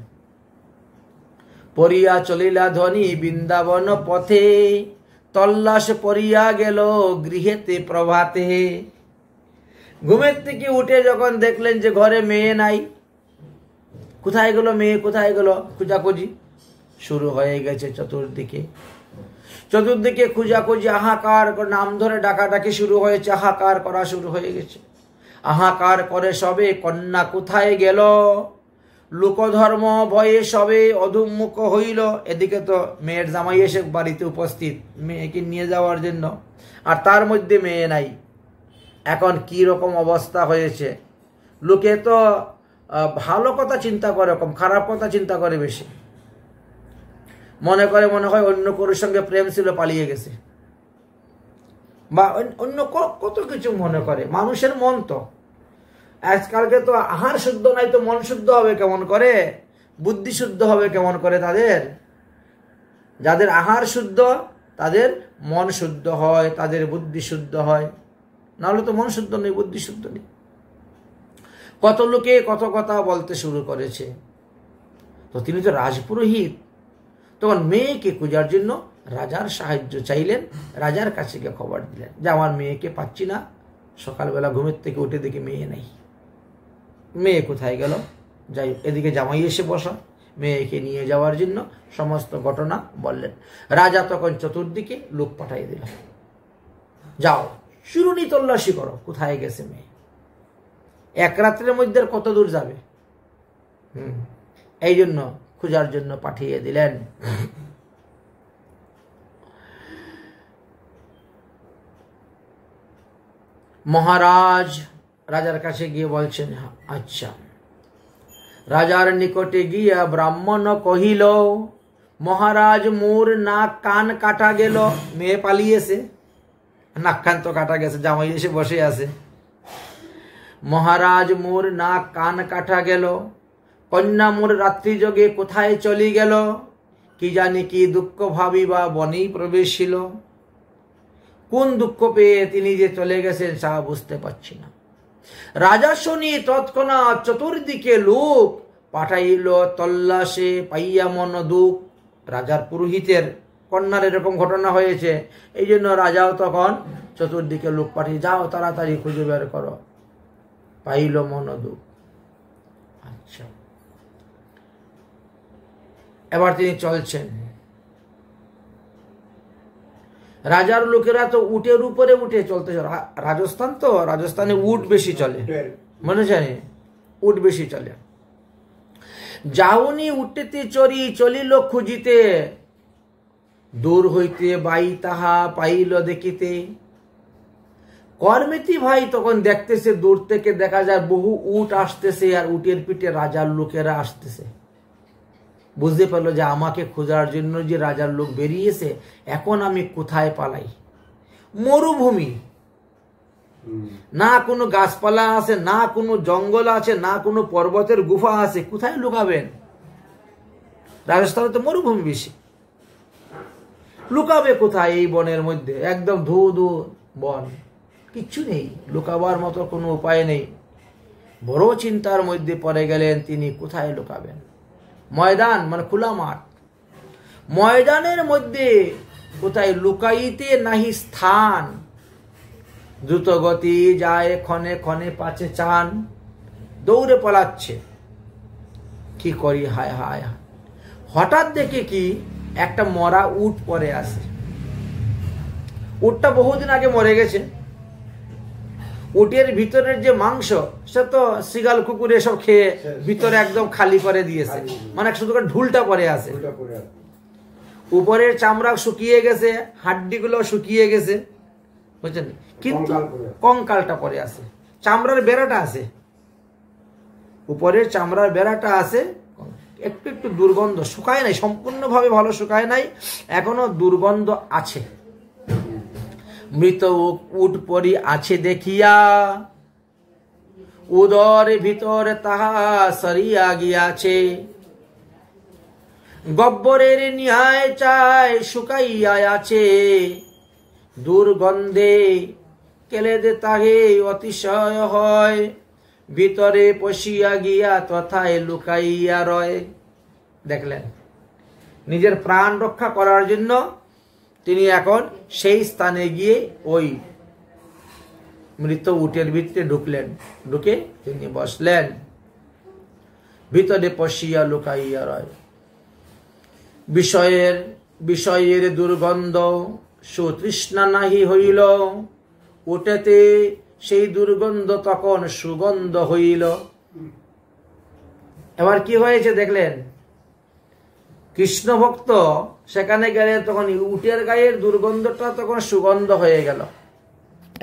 পরিয়া চলিলা ধ্বনি বৃন্দাবন পথে, তল্লাশ পরিয়া গেল গৃহেতে প্রভাতে। ঘুমের থেকে উঠে যখন দেখলেন যে ঘরে মেয়ে নাই, কোথায় গেল মেয়ে, কোথায় গেল, খোঁজাখুঁজি শুরু হয়ে গেছে। চতুর্দিকে খোঁজাখুঁজি, হাহাকার, নাম ধরে ডাকাডাকি শুরু হয়েছে, হাহাকার করা শুরু হয়ে গেছে। হাহাকার করে সবে কন্যা কোথায় গেল, লোকধর্ম ভয়ে সবে অধুমুখ হইল। এদিকে তো মেয়ের জামাই এসে বাড়িতে উপস্থিত মেয়েকে নিয়ে যাওয়ার জন্য, আর তার মধ্যে মেয়ে নাই। এখন কি রকম অবস্থা হয়েছে? লোকে তো ভালো কথা চিন্তা করে কম, খারাপ কথা চিন্তা করে বেশি। মনে হয় অন্য কারোর সঙ্গে প্রেম ছিল, পালিয়ে গেছে, বা অন্য কত কিছু মনে করে। মানুষের মন তো আজকালকে তো আহার শুদ্ধ নাই, তো মন শুদ্ধ হবে কেমন করে, বুদ্ধি শুদ্ধ হবে কেমন করে? তাদের যাদের আহার শুদ্ধ, তাদের মন শুদ্ধ হয়, তাদের বুদ্ধি শুদ্ধ হয়। নাহলে তো মন শুদ্ধ নেই, বুদ্ধি শুদ্ধ নেই। কত লোকে কত কথা বলতে শুরু করেছে। তো তিনি তো রাজপুরোহিত, তখন মেয়েকে খোঁজার জন্য রাজার সাহায্য চাইলেন। রাজার কাছে গিয়ে খবর দিলেন যে আমার মেয়েকে পাচ্ছি না। সকালবেলা ঘুমের থেকে উঠে দেখি মেয়ে নেই, মেয়ে কোথায় গেল? যাই, এদিকে জামাই এসে বসা, মেয়েকে নিয়ে যাওয়ার জন্য সমস্ত ঘটনা বললেন। রাজা তখন চতুর্দিকে লোক পাঠাই দিল, যাও শিরুনি তল্লাশি করো, কোথায় গেছে মেয়ে। এক রাত্রের মধ্যে কত দূর যাবে? এই জন্য খোঁজার জন্য পাঠিয়ে দিলেন। মহারাজ রাজার কাছে গিয়ে বলছেন, আচ্ছা। রাজার নিকটে গিয়া ব্রাহ্মণ কহিল, মহারাজ মোর নাক কান কাটা গেল। মেয়ে পালিয়েছে, নাক কান তো কাটা গেছে, জামাই এসে বসে আছে। মহারাজ মোর নাক কান কাটা গেল, কন্যা মোর রাত্রি যোগে কোথায় চলি গেল। কি জানি কি দুঃখ ভাবিবা বনেই প্রবেশিল। কোন দুঃখ পেয়ে তিনি যে চলে গেছেন তা বুঝতে পারছি না। রাজা শুনি তৎক্ষণাৎ চতুর্দিকে লোক পাঠাইল তল্লাশে, পাইয়া মন দুঃখ। রাজার পুরোহিতের কন্যার এরকম ঘটনা হয়েছে, এই জন্য রাজাও তখন চতুর্দিকে লোক পাঠিয়ে, যাও তাড়াতাড়ি খুঁজে বের করো। পাইল মন দুঃখ। আচ্ছা, এবার তিনি চলছেন। রাজার লোকেরা তো উটের উপরে উঠে চলতে, রাজস্থান তো, রাজস্থানে উট বেশি চলে, মনে জানি উট বেশি চলে। যাওনি উঠতে চড়ি চলিল খুঁজিতে, দূর হইতে বাই তাহা পাইল দেখিতে। কর্মেতি ভাই তখন দেখতেছে, দূর থেকে দেখা যায় বহু উট আসতেছে, আর উটের পিঠে রাজার লোকেরা আসতেছে। বুঝতে পারলো যে আমাকে খোঁজার জন্য যে রাজার লোক বেরিয়েছে, এখন আমি কোথায় পালাই? মরুভূমি, না কোনো গাছপালা আছে, না কোনো জঙ্গল আছে, না কোনো পর্বতের গুফা আছে, কোথায় লুকাবেন? রাজস্থানে তো মরুভূমি বেশি, লুকাবে কোথায়? এই বনের মধ্যে একদম ধু ধু বন, কিচ্ছু নেই, লুকাবার মতো কোনো উপায় নেই। বড় চিন্তার মধ্যে পড়ে গেলেন তিনি, কোথায় লুকাবেন? ময়দান মানে খোলা মাঠ, ময়দানের মধ্যে কোথায় লুকাইতে নাহি স্থান। দ্রুত গতি যায়, ক্ষণে ক্ষণে পাছে চান, দৌড়ে পালাচ্ছে। কি করি, হায় হায় হায়। হঠাৎ দেখে কি একটা মরা উট পরে আসে। উটটা বহুদিন আগে মরে গেছে। উটের ভিতরের যে মাংস, সে তো শিগাল কুকুর এসব খেয়ে ভিতরে একদম খালি করে দিয়েছে, মানে শুধু ঢুলটা পরে আছে। উপরের চামড়া শুকিয়ে গেছে, হাড্ডিগুলো শুকিয়ে গেছে, বুঝছেন, কিন্তু কঙ্কালটা পরে আছে, চামড়ার বেড়াটা আছে, উপরের চামড়ার বেড়াটা আছে, একটু একটু দুর্গন্ধ, শুকায় নাই, সম্পূর্ণভাবে ভালো শুকায় নাই, এখনো দুর্গন্ধ আছে। মৃত উট পরি আছে দেখিয়া, উদর ভিতর তাহা সরিয়া গিয়াছে। গব্বরের নিহায় চায় শুকাইয়া আছে, দুর্গন্ধে কেলেদে তাহে অতিশয় হয়। ভিতরে পশিয়া গিয়া তথায় লুকাইয়া রয়। দেখলেন, নিজের প্রাণ রক্ষা করার জন্য তিনি এখন সেই স্থানে গিয়ে ওই মৃত উটের ভিতরে ঢুকলেন, ঢুকে তিনি বসলেন। ভিতরে পশিয়া লুকাইয়া রয়। বিষয়ের দুর্গন্ধ সুতৃষ্ণা নাহি হইল, উটেতে সেই দুর্গন্ধ তখন সুগন্ধ হইল। এবার কি হয়েছে দেখলেন, কৃষ্ণ ভক্ত সেখানে গেলে তখন উটের গায়ের দুর্গন্ধটা তখন সুগন্ধ হয়ে গেল।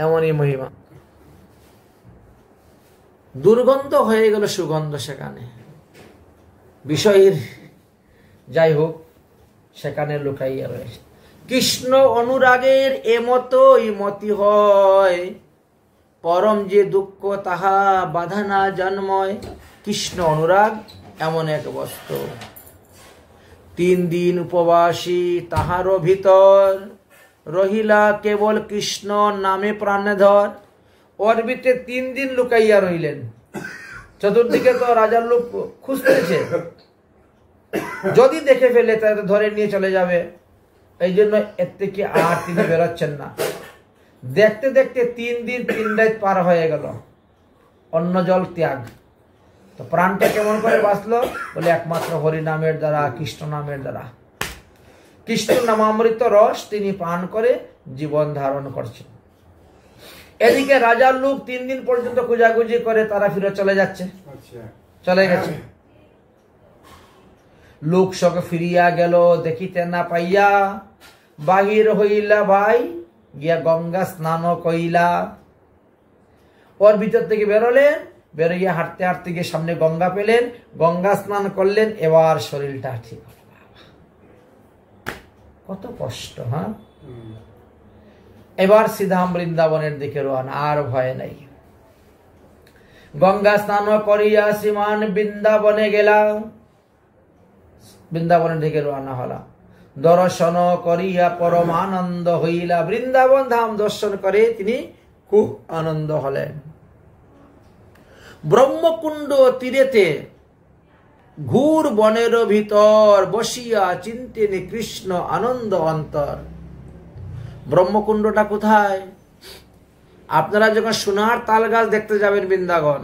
এমনই মহিমা, দুর্গন্ধ হয়ে গেল সুগন্ধ সেখানে। বিষয়ের যাই হোক সেখানে লুকাইয়া রয়েছে। কৃষ্ণ অনুরাগের এমতই মতি হয়, পরম যে দুঃখ তাহা বাধা না জন্ময়। কৃষ্ণ অনুরাগ এমন এক বস্তু, 3 দিন উপবাসী তাহারও ভিতর, রহিলা কেবল কৃষ্ণ নামে প্রাণধর। ওর ভিতরে 3 দিন লুকাইয়া রইলেন। চতুর্দিকে তো রাজার লোক খুঁজতেছে, যদি দেখে ফেলে তাদের ধরে নিয়ে চলে যাবে, এই জন্য এর থেকে আর তিনি বেরোচ্ছেন না। দেখতে দেখতে 3 দিন 3 রাত পার হয়ে গেল, অন্ন জল ত্যাগ। তো প্রাণটা কেমন করে বাঁচলো? বলে একমাত্র হরি নামের দ্বারা, কৃষ্ণ নামের দ্বারা। কৃষ্ণ নামামৃত রস তিনি পান করে জীবন ধারণ করছেন। এদিকে রাজার লোক 3 দিন পর্যন্ত খোঁজাখুঁজি করে, তারা ফিরে চলে যাচ্ছে, চলে গেছে। লোক সব ফিরিয়া গেল দেখিতে না পাইয়া, বাহির হইলা ভাই গিয়া গঙ্গা স্নান কইলা। ওর ভিতর থেকে বেরোলেন, বেরোইয়া হাঁটতে হাঁটতে গিয়ে সামনে গঙ্গা পেলেন, গঙ্গা স্নান করলেন, এবার শরীরটা ঠিক হলো। কত কষ্ট, হ্যাঁ। এবার সিধা বৃন্দাবনের দিকে রওনা, আর ভয় নাই। গঙ্গা স্নান করিয়া শ্রীমান বৃন্দাবনে গেলাম, বৃন্দাবনের দিকে রওনা হলা। দর্শন করিয়া পরম আনন্দ হইলা। বৃন্দাবন ধাম দর্শন করে তিনি খুব আনন্দ হলেন। ব্রহ্মকুণ্ড তীরেতে ঘুর বনের ভিতর বসিয়া চিন্তেন কৃষ্ণ আনন্দ অন্তর। ব্রহ্মকুণ্ডটা কোথায়? আপনারা যখন সোনার তাল গাছ দেখতে যাবেন বৃন্দাবন,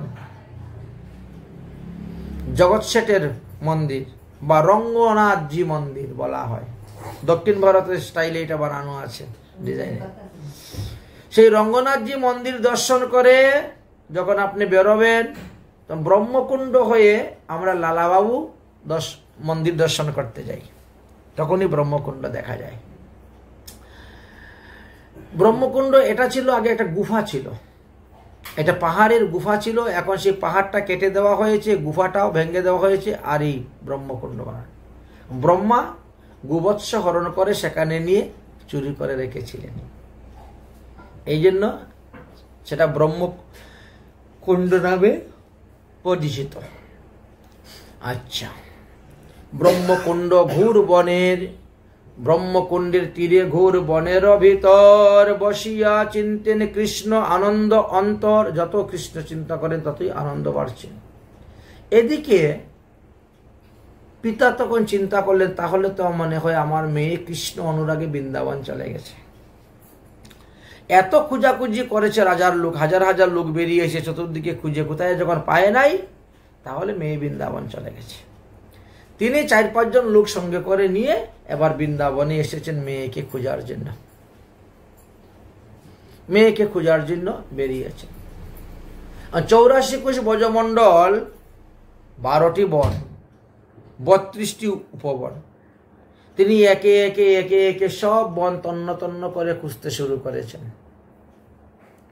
জগৎ শেঠের মন্দির বা রঙ্গনাথজি মন্দির বলা হয়, দক্ষিণ ভারতের স্টাইলে এটা বানানো আছে ডিজাইনে। সেই রঙ্গনাথজি মন্দির দর্শন করে যখন আপনি বেরোবেন, তখন ব্রহ্মকুণ্ড হয়ে আমরা লালাবাবু মন্দির দর্শন করতে যাই, তখনই ব্রহ্মকুণ্ড দেখা যায়। ব্রহ্মকুণ্ড এটা ছিল আগে একটা গুফা ছিল, এটা পাহাড়ের গুফা ছিল। এখন সেই পাহাড়টা কেটে দেওয়া হয়েছে, গুফাটাও ভেঙে দেওয়া হয়েছে, আর এই ব্রহ্মকুণ্ড বানানো। ব্রহ্মা গোবৎস হরণ করে সেখানে নিয়ে চুরি করে রেখেছিলেন, এই জন্য সেটা ব্রহ্মকুণ্ড নামে পরিচিত। আচ্ছা, ব্রহ্মকুণ্ড ঘোর বনের, ব্রহ্মকুণ্ডের তীরে ঘোর বনের ভিতর বসিয়া চিন্তেন কৃষ্ণ আনন্দ অন্তর। যত কৃষ্ণ চিন্তা করেন ততই আনন্দ বাড়ছে। এদিকে পিতা তখন চিন্তা করলেন, তাহলে তো মনে হয় আমার মেয়ে কৃষ্ণ অনুরাগে বৃন্দাবন চলে গেছে। এত খুঁজাখুঁজি করেছে রাজার লোক, হাজার হাজার লোক বেরিয়েছে চতুর্দিকে খুঁজে, কোথায় যখন পায় নাই, তাহলে মেয়ে বৃন্দাবন চলে গেছে। তিনি 4-5 জন লোক সঙ্গে করে নিয়ে এবার বৃন্দাবনে এসেছেন মেয়েকে খোঁজার জন্য। মেয়েকে খোঁজার জন্য বেরিয়েছেন। 84 কোষ ব্রজমণ্ডল, 12টি বন, 32টি উপবন। তিনি একে একে একে একে সব বন তন্ন তন্ন করে খুঁজতে শুরু করেছেন।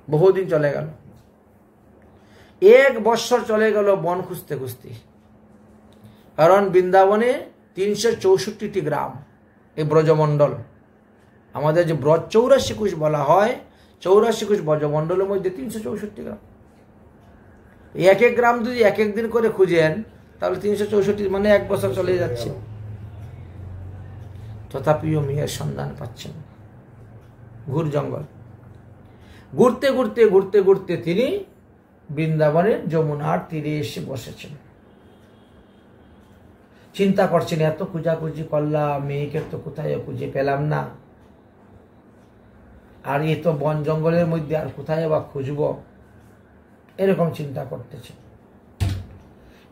বহুদিন চলে গেল, 1 বৎসর চলে গেল বন খুঁজতে খুঁজতে। কারণ বৃন্দাবনে 364টি গ্রাম, এই ব্রজমণ্ডল আমাদের যে ব্রজ 84 কোষ বলা হয়, 84 কোষ ব্রজমণ্ডলের মধ্যে 364 গ্রাম। এক এক গ্রাম যদি এক এক দিন করে খুঁজেন তাহলে 364 মানে 1 বছর চলে যাচ্ছে। তথাপিও মেয়ের সন্ধান পাচ্ছেন। ঘুর জঙ্গল ঘুরতে ঘুরতে ঘুরতে ঘুরতে তিনি বৃন্দাবনের যমুনার তীরে এসে বসেছেন। চিন্তা করছেন, এত খুঁজাখুঁজি করলাম, মেয়েকে তো কোথায় খুঁজে পেলাম না, আর এ তো বন জঙ্গলের মধ্যে, আর কোথায় বা খুঁজব, এরকম চিন্তা করতেছেন।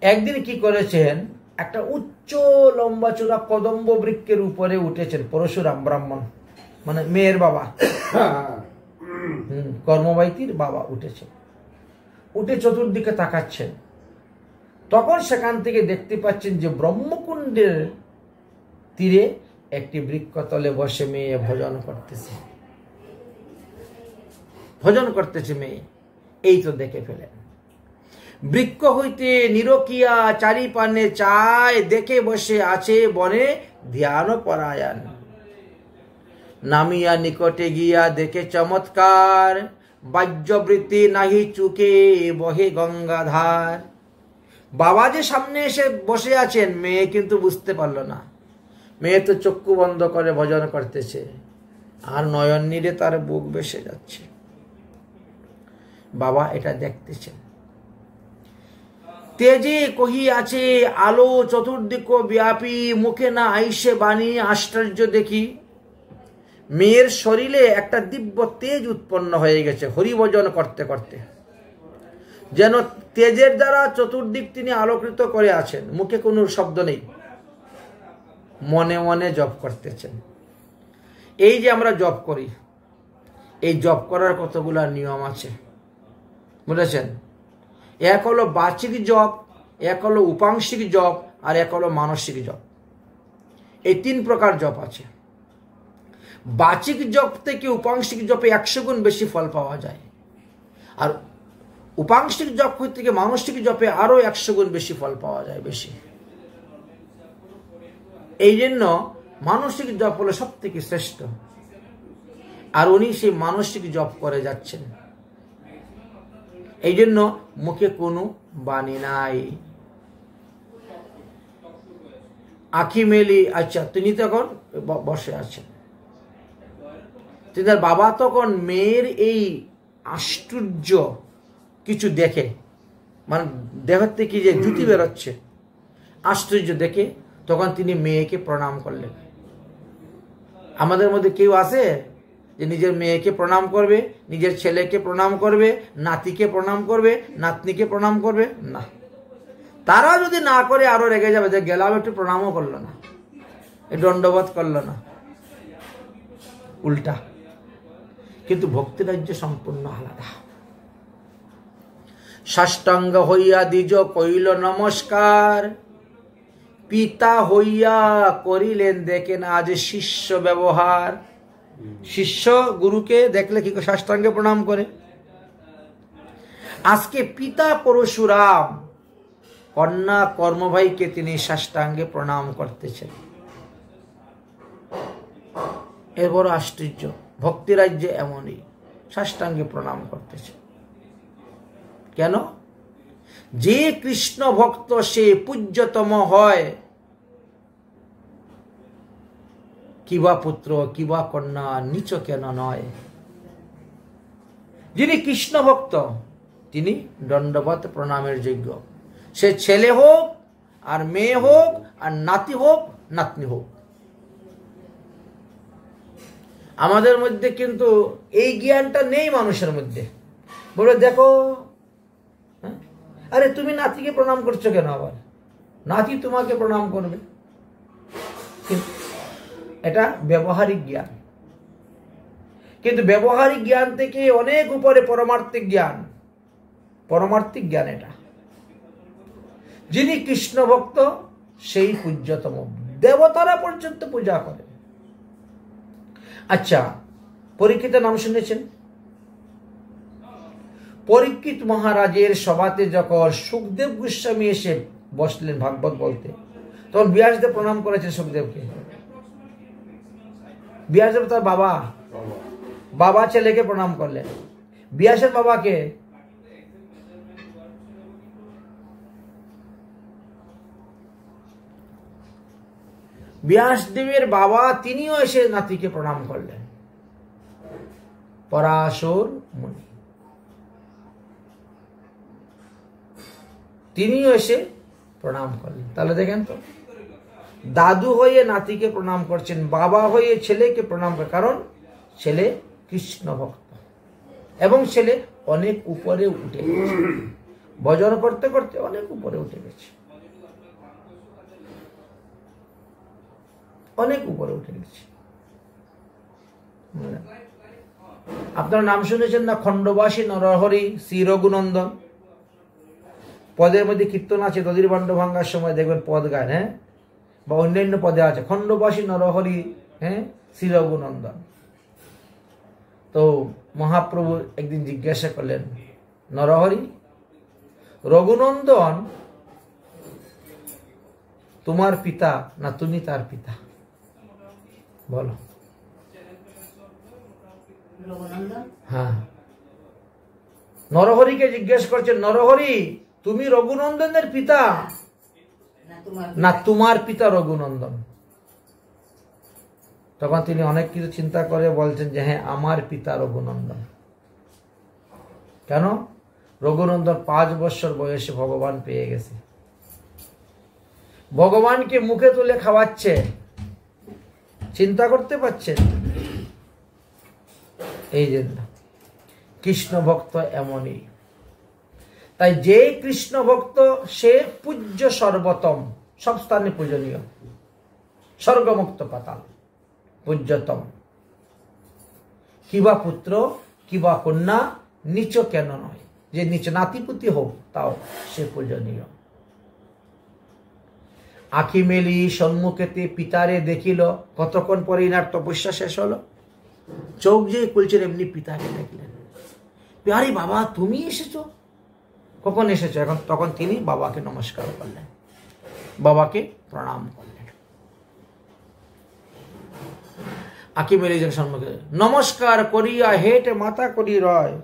একদিন কি করেছেন, একটা উচ্চ লম্বা চূড়া কদম্ব বৃক্ষের উপরে উঠেছেন পরশুরাম ব্রাহ্মণ, মানে মেয়ের বাবা, কর্মবাইতির বাবা উঠেছেন। উঠে চতুর্দিকে তাকাচ্ছেন। তখন সেখান থেকে দেখতে পাচ্ছেন যে ব্রহ্মকুণ্ডের তীরে একটি বৃক্ষতলে বসে মেয়ে ভজন করতেছে। ভজন করতেছে মেয়ে, এই তো দেখে ফেলেন। বৃক্ষ হইতে নিরকিয়া চারিপানে চায়, দেখে বসে আছে বনে ধ্যান পরায়ণ। নামিয়া নিকটে গিয়া দেখে চমৎকার, বাহ্যবৃত্তি নাহি চুকে বহে গঙ্গাধার। বাবা যে সামনে এসে বসে আছেন, মেয়ে কিন্তু বুঝতে পারল না। মেয়ে তো চক্ষু বন্ধ করে ভজন করতেছে, আর নয়ন নীরে তার বুক ভেসে যাচ্ছে। বাবা এটা দেখতেছেন। তেজে কহি আছে আলো চতুর্দিক ব্যাপী, মুখে না আইসে বাণী আশ্চর্য দেখি। মেয়ের শরীরে একটা দিব্য তেজ উৎপন্ন হয়ে গেছে হরিভজন করতে করতে, যেন তেজের দ্বারা চতুর্দিক তিনি আলোকিত করে আছেন। মুখে কোনো শব্দ নেই, মনে মনে জপ করতেছেন। এই যে আমরা জপ করি, এই জপ করার কতগুলা নিয়ম আছে বুঝেছেন। এক হলো বাচিক জপ, এক হলো উপাংশিক জপ, আর এক হলো মানসিক জপ। এই 3 প্রকার জপ আছে। বাচিক জপ থেকে উপাংশিক জপে 100 গুণ বেশি ফল পাওয়া যায়, আর উপাংশিক জপ থেকে মানসিক জপে আরো 100 গুণ বেশি ফল পাওয়া যায় বেশি। এই জন্য মানসিক জপ হলো সব থেকে শ্রেষ্ঠ, আর উনি সেই মানসিক জপ করে যাচ্ছেন। এই জন্য মুখে কোনো বাণী নাই, আঁখি মেলি। আচ্ছা, তিনি তখন বসে আছেন। তার বাবা তখন মেয়ের এই আশ্চর্য কিছু দেখে, মানে দেহের থেকে যে জুতি বেরোচ্ছে, আশ্চর্য দেখে তখন তিনি মেয়েকে প্রণাম করলেন। আমাদের মধ্যে কেউ আছে যে নিজের মেয়েকে প্রণাম করবে, নিজের ছেলেকে প্রণাম করবে, নাতিকে প্রণাম করবে, নাতনিকে প্রণাম করবে? না। তারা যদি না করে আরো রেগে যাবে, যে গেলাম একটু প্রণামও করলো না, দণ্ডবোধ করলো না, উল্টা। কিন্তু ভক্তি রাজ্য সম্পূর্ণ আলাদা। সাষ্টাঙ্গ হইয়া দ্বিজ কইল নমস্কার, পিতা হইয়া করিলেন দেখেন আজ শিষ্য ব্যবহার। শিষ্য গুরুকে দেখলে কি করে সাষ্টাঙ্গে প্রণাম করে। আজকে পিতা পরশুরাম কন্যা কর্মভাইকে তিনি সাষ্টাঙ্গে প্রণাম করতেছেন। এর বড় আশ্চর্য, ভক্তি রাজ্যে এমনই সাষ্টাঙ্গে প্রণাম করতেছে। কেন? যে কৃষ্ণ ভক্ত সে পূজ্যতম হয়, কিবা পুত্র কিবা কন্যা নিচ কেন নয়। যিনি কৃষ্ণ ভক্ত তিনি দণ্ডবত প্রণামের যোগ্য। সে ছেলে হোক আর মেয়ে হোক আর নাতি হোক নাতনি হোক। আমাদের মধ্যে কিন্তু এই জ্ঞানটা নেই মানুষের মধ্যে। বলে দেখো, আরে তুমি নাতিকে প্রণাম করছো কেন? আবার নাতি তোমাকে প্রণাম করবে। এটা ব্যবহারিক জ্ঞান, কিন্তু ব্যবহারিক জ্ঞান থেকে অনেক উপরে পরমার্থিক জ্ঞান। পরমার্থিক জ্ঞান এটা। যিনি কৃষ্ণ ভক্ত সেই পূজ্যতম, দেবতারা পর্যন্ত পূজা করে। আচ্ছা, পরীক্ষিতের নাম শুনেছেন? পরীক্ষিত মহারাজের সভাতে যখন সুখদেব গোস্বামী এসে বসলেন ভাগবত বলতে, তখন ব্যাসদেব প্রণাম করেছেন সুখদেবকে। ব্যাসদেব তার বাবা ছেলেকে প্রণাম করলেন। ব্যাসের বাবাকে ব্যাসদেবের বাবা তিনিও এসে নাতিকে প্রণাম করলেন। পরাশর মুনি তিনিও এসে প্রণাম করলেন। তাহলে দেখেন তো, দাদু হয়ে নাতিকে প্রণাম করছেন, বাবা হয়ে ছেলেকে প্রণাম করে। কারণ ছেলে কৃষ্ণ ভক্ত এবং ছেলে অনেক উপরে উঠে গেছে, ভজন করতে করতে অনেক উপরে উঠে গেছে, অনেক উপরে উঠে গেছে। আপনার নাম শুনেছেন না? খণ্ডবাসী নরহরি শ্রী রঘুনন্দন। পদের মধ্যে কীর্তন আছে, দধির ভাণ্ড ভাঙ্গার সময় দেখবেন পদ গান, হ্যাঁ, বা অন্যান্য পদে আছে খণ্ডবাসী নরহরি, হ্যাঁ, শ্রী রঘুনন্দন। তো মহাপ্রভু একদিন জিজ্ঞাসা করলেন, নরহরি, রঘুনন্দন তোমার পিতা না তুমি তার পিতা? বলো। হ্যাঁ, নরহরিকে জিজ্ঞেস করছেন, নরহরি তুমি রঘুনন্দনের পিতা না তোমার পিতা রঘুনন্দন? তখন তিনি অনেক কিছু চিন্তা করে বলছেন যে হ্যাঁ, আমার পিতা রঘুনন্দন। কেন? রঘুনন্দন 5 বছর বয়সে ভগবান পেয়ে গেছে, ভগবানকে মুখে তুলে খাওয়াচ্ছে। চিন্তা করতে পারছেন? এই জন্য কৃষ্ণ ভক্ত এমনই। তাই যে কৃষ্ণ ভক্ত সে পূজ্য সর্বতম, সব স্থানে পূজনীয়, স্বর্গমুক্ত পাতাল পূজ্যতম। কিবা পুত্র কিবা কন্যা নিচ কেন নয়, যে নিচ নাতিপুতি হোক তাও সে পূজনীয়। আঁখি মেলি সম্মুখেতে পিতারে দেখিল, কতক্ষণ পরে ইনার তপস্যা শেষ হলো, চোখ যে খুলছেন এমনি পিতাকে দেখলেন। আরে বাবা তুমি এসেছো, কখন এসেছো? এখন। তখন তিনি বাবাকে নমস্কার করলেন, বাবাকে প্রণাম করলেন। আঁকি মেলি যখন সম্মুখে নমস্কার করিয়া হেট মাতা করি রয়,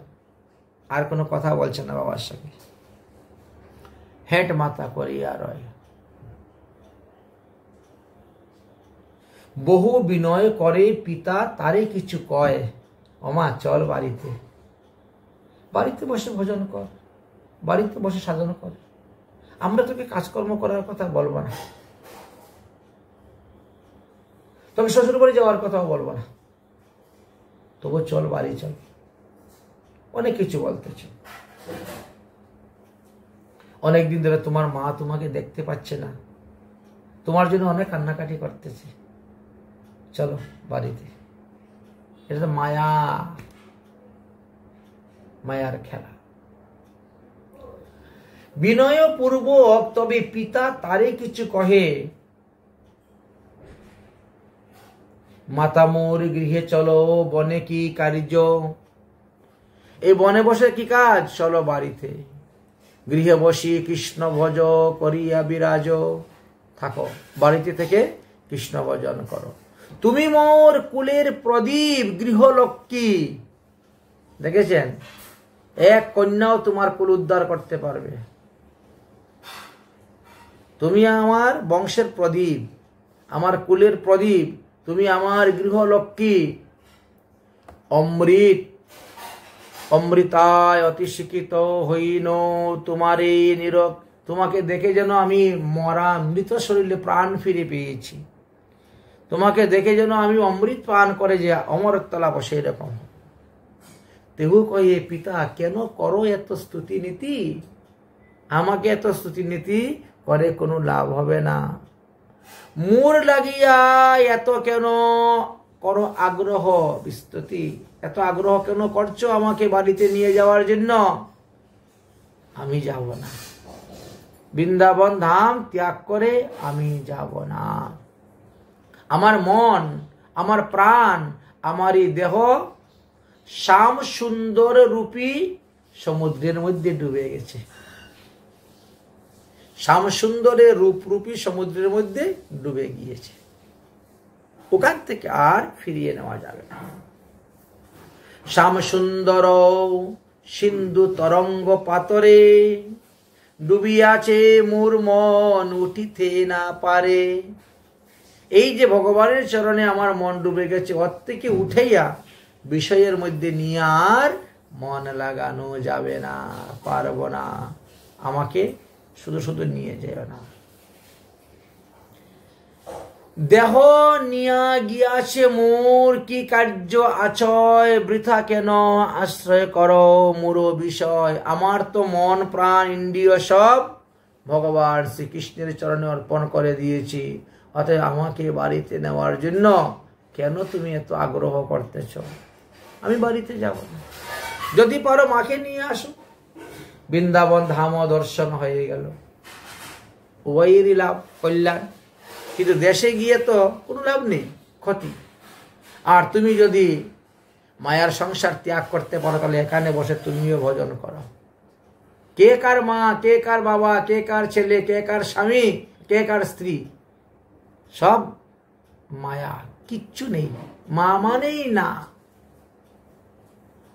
আর কোনো কথা বলছে না বাবার সঙ্গে, হেট মাতা করিয়া রয়। বহু বিনয় করে পিতা তারে কিছু কয়, ওমা চল বাড়িতে, বাড়িতে বসে ভজন কর, বাড়িতে বসে সাধন কর, আমরা তোকে কাজকর্ম করার কথা বলবো না, তবে শ্বশুর বাড়ি যাওয়ার কথাও বলবো না, তবু চল বাড়ি চল। অনেক কিছু বলতেছে। অনেকদিন ধরে তোমার মা তোমাকে দেখতে পাচ্ছে না, তোমার জন্য অনেক কান্নাকাটি করতেছে, চলো বাড়িতে। এটা তো মায়া, মায়ার খেলা। বিনয় পূর্বক তবে পিতা তারে কিছু কহে, মাতা মোর গৃহে চলো, বনে কি কার্য? এই বনে বসে কি কাজ? চলো বাড়িতে। গৃহে বসি কৃষ্ণ ভজ করিয়া বিরাজ। থাকো, বাড়িতে থেকে কৃষ্ণ ভজন করো। তুমি মোর কুলের প্রদীপ, গৃহলক্ষ্মী। দেখেছেন, এক কন্যাও তোমার কুল উদ্ধার করতে পারবে। তুমি আমার বংশের প্রদীপ, আমার কুলের প্রদীপ, তুমি আমার গৃহলক্ষ্মী। অমৃতায় অতি শিক্ষিত হইন তোমারে নীরব। তোমাকে দেখে যেন আমি মরা মৃত শরীরে প্রাণ ফিরে পেয়েছি। তোমাকে দেখে যেন আমি অমৃত পান করে যে অমরত্ব লাভ, সেই রকম। তেহু কয়ে, পিতা কেন করো এত স্তুতি নীতি? আমাকে এত স্তুতি নীতি করে কোনো লাভ হবে না। মোর লাগিয়া এত কেন করো আগ্রহ বিস্তুতি? এত আগ্রহ কেন করছো আমাকে বাড়িতে নিয়ে যাওয়ার জন্য? আমি যাব না। বৃন্দাবন ধাম ত্যাগ করে আমি যাব না। আমার মন, আমার প্রাণ, আমার এই দেহ শ্যাম সুন্দর রূপী সমুদ্রের মধ্যে ডুবে গেছে। শ্যাম সুন্দরের রূপরূপী সমুদ্রের মধ্যে ডুবে গিয়েছে। ওখান থেকে আর ফিরিয়ে নেওয়া যাবে না। শ্যাম সুন্দর সিন্ধু তরঙ্গ পাতরে, ডুবিয়াছে মোর মন উঠিতে না পারে। এই যে ভগবানের চরণে আমার মন ডুবে গেছে, ওর থেকে উঠাইয়া বিষয়ের মধ্যে নিয়ে আর মন লাগানো যাবে না, পারবো না। আমাকে শুধু শুধু নিয়ে যেও না। দেহ নিয়া গিয়াছে মোর, কি কার্য আচয়? বৃথা কেন আশ্রয় করো মোর বিষয়। আমার তো মন প্রাণ ইন্দ্রিয় সব ভগবান শ্রীকৃষ্ণের চরণে অর্পণ করে দিয়েছি। অতএব আমাকে বাড়িতে নেওয়ার জন্য কেন তুমি এত আগ্রহ করতেছ? আমি বাড়িতে যাব না। যদি পারো মাকে নিয়ে আসো। বৃন্দাবন ধাম দর্শন হয়ে গেল, উভয়েরই লাভ, কল্যাণ। কিন্তু দেশে গিয়ে তো কোনো লাভ নেই, ক্ষতি। আর তুমি যদি মায়ার সংসার ত্যাগ করতে পারো, তাহলে এখানে বসে তুমিও ভজন করো। কে কার মা, কে কার বাবা, কে কার ছেলে, কে কার স্বামী, কে কার স্ত্রী, সব মায়া, কিচ্ছু নেই। মা মানেই না।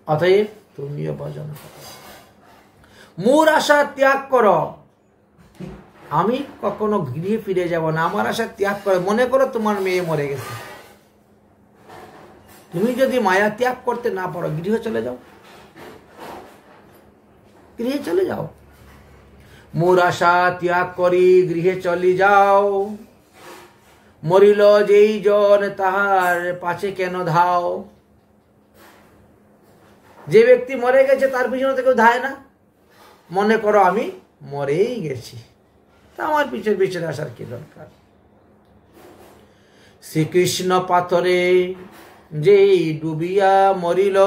অতএব তুমিও ভজন করো। মোর আশা ত্যাগ করো। আমি কখনো গৃহে ফিরে যাব না, আমার আশা ত্যাগ করো। মনে করো তোমার মেয়ে মরে গেছে, তুমি যদি মায়া ত্যাগ করতে না পারো, গৃহে চলে যাও, গৃহে চলে যাও। মোর আশা ত্যাগ করি গৃহে চলে যাও। মরিল যেই জন তাহার পাছে কেন ধাও। যে ব্যক্তি মরে গেছে তার পিছনে তো কেউ ধায় না। মনে করো আমি মরেই গেছি, তা আমার পিছনে পিছনে আসার কি দরকার? শ্রীকৃষ্ণ পাথরে যেই ডুবিয়া মরিল,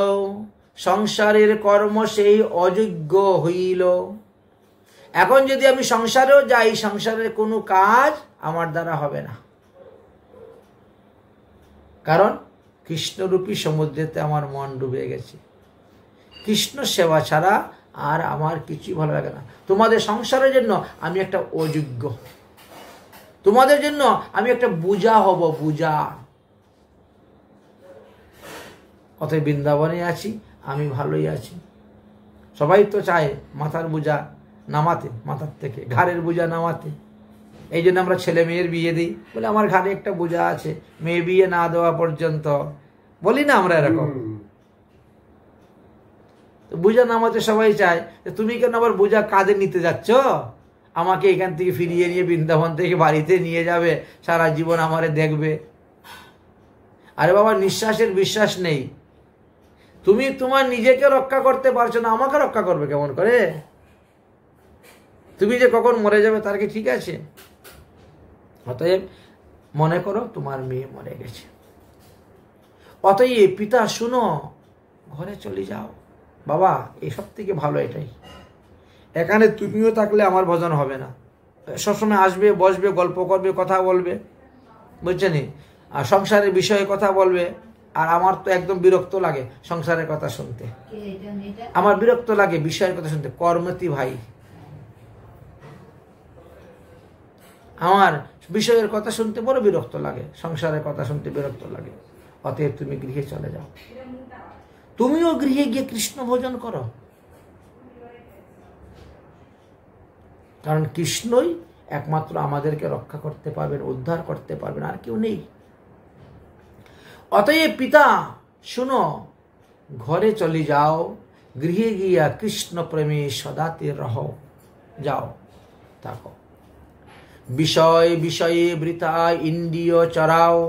সংসারের কর্ম সেই অযোগ্য হইল। এখন যদি আমি সংসারেও যাই, সংসারের কোনো কাজ আমার দ্বারা হবে না। কারণ কৃষ্ণরূপী সমুদ্রেতে আমার মন ডুবে গেছে। কৃষ্ণ সেবা ছাড়া আর আমার কিছুই ভালো লাগে না। তোমাদের সংসারের জন্য আমি একটা অযোগ্য, তোমাদের জন্য আমি একটা বোঝা হব, বোঝা। অতএব বৃন্দাবনে আছি, আমি ভালোই আছি। সবাই তো চায় মাথার বোঝা নামাতে, মাথার থেকে ঘাড়ের বোঝা নামাতে। এই জন্য আমরা ছেলে মেয়ের বিয়ে দিই, বলে আমার ঘাড়ে একটা বোঝা আছে, মেয়ে বিয়ে না দেওয়া পর্যন্ত। বলি না আমরা এরকম? বোঝা নামাতে সবাই চায়। তুমি কেন আবার বোঝা কাঁধে নিতে যাচ্ছ? আমাকে এখান থেকে ফিরিয়ে নিয়ে বৃন্দাবন থেকে বাড়িতে নিয়ে যাবে, সারা জীবন আমারে দেখবে। আরে বাবা, নিঃশ্বাসের বিশ্বাস নেই। তুমি তোমার নিজেকে রক্ষা করতে পারছো না, আমাকে রক্ষা করবে কেমন করে? তুমি যে কখন মরে যাবে তার কি ঠিক আছে? অতএব মনে করো তোমার মেয়ে মরে গেছে, অতএব পিতা শুনো, ঘরে চলে যাও। বাবা, এসব থেকে ভালো এটাই। এখানে তুমিও থাকলে আমার ভজন হবে না। সবসময় আসবে, বসবে, গল্প করবে, কথা বলবে, বুঝছেন? আর সংসারের বিষয়ে কথা বলবে, আর আমার তো একদম বিরক্ত লাগে সংসারের কথা শুনতে, আমার বিরক্ত লাগে বিষয়ের কথা শুনতে। কর্মতি ভাই, আমার বিষয়ের কথা শুনতে বড় বিরক্ত লাগে, সংসারের কথা শুনতে বিরক্ত লাগে। অতএব তুমি গৃহে চলে যাও, তুমিও গৃহে গিয়ে কৃষ্ণ ভোজন করো, কারণ কৃষ্ণই একমাত্র আমাদেরকে রক্ষা করতে পারবেন, উদ্ধার করতে পারবেন, আর কেউ নেই। অতএব পিতা শুনো, ঘরে চলে যাও, গৃহে গিয়া কৃষ্ণ প্রেমে সদাতে রহো, যাও থাকো। বিষয় বিষয়ে বৃথা ইন্দ্রিয় চড়াও,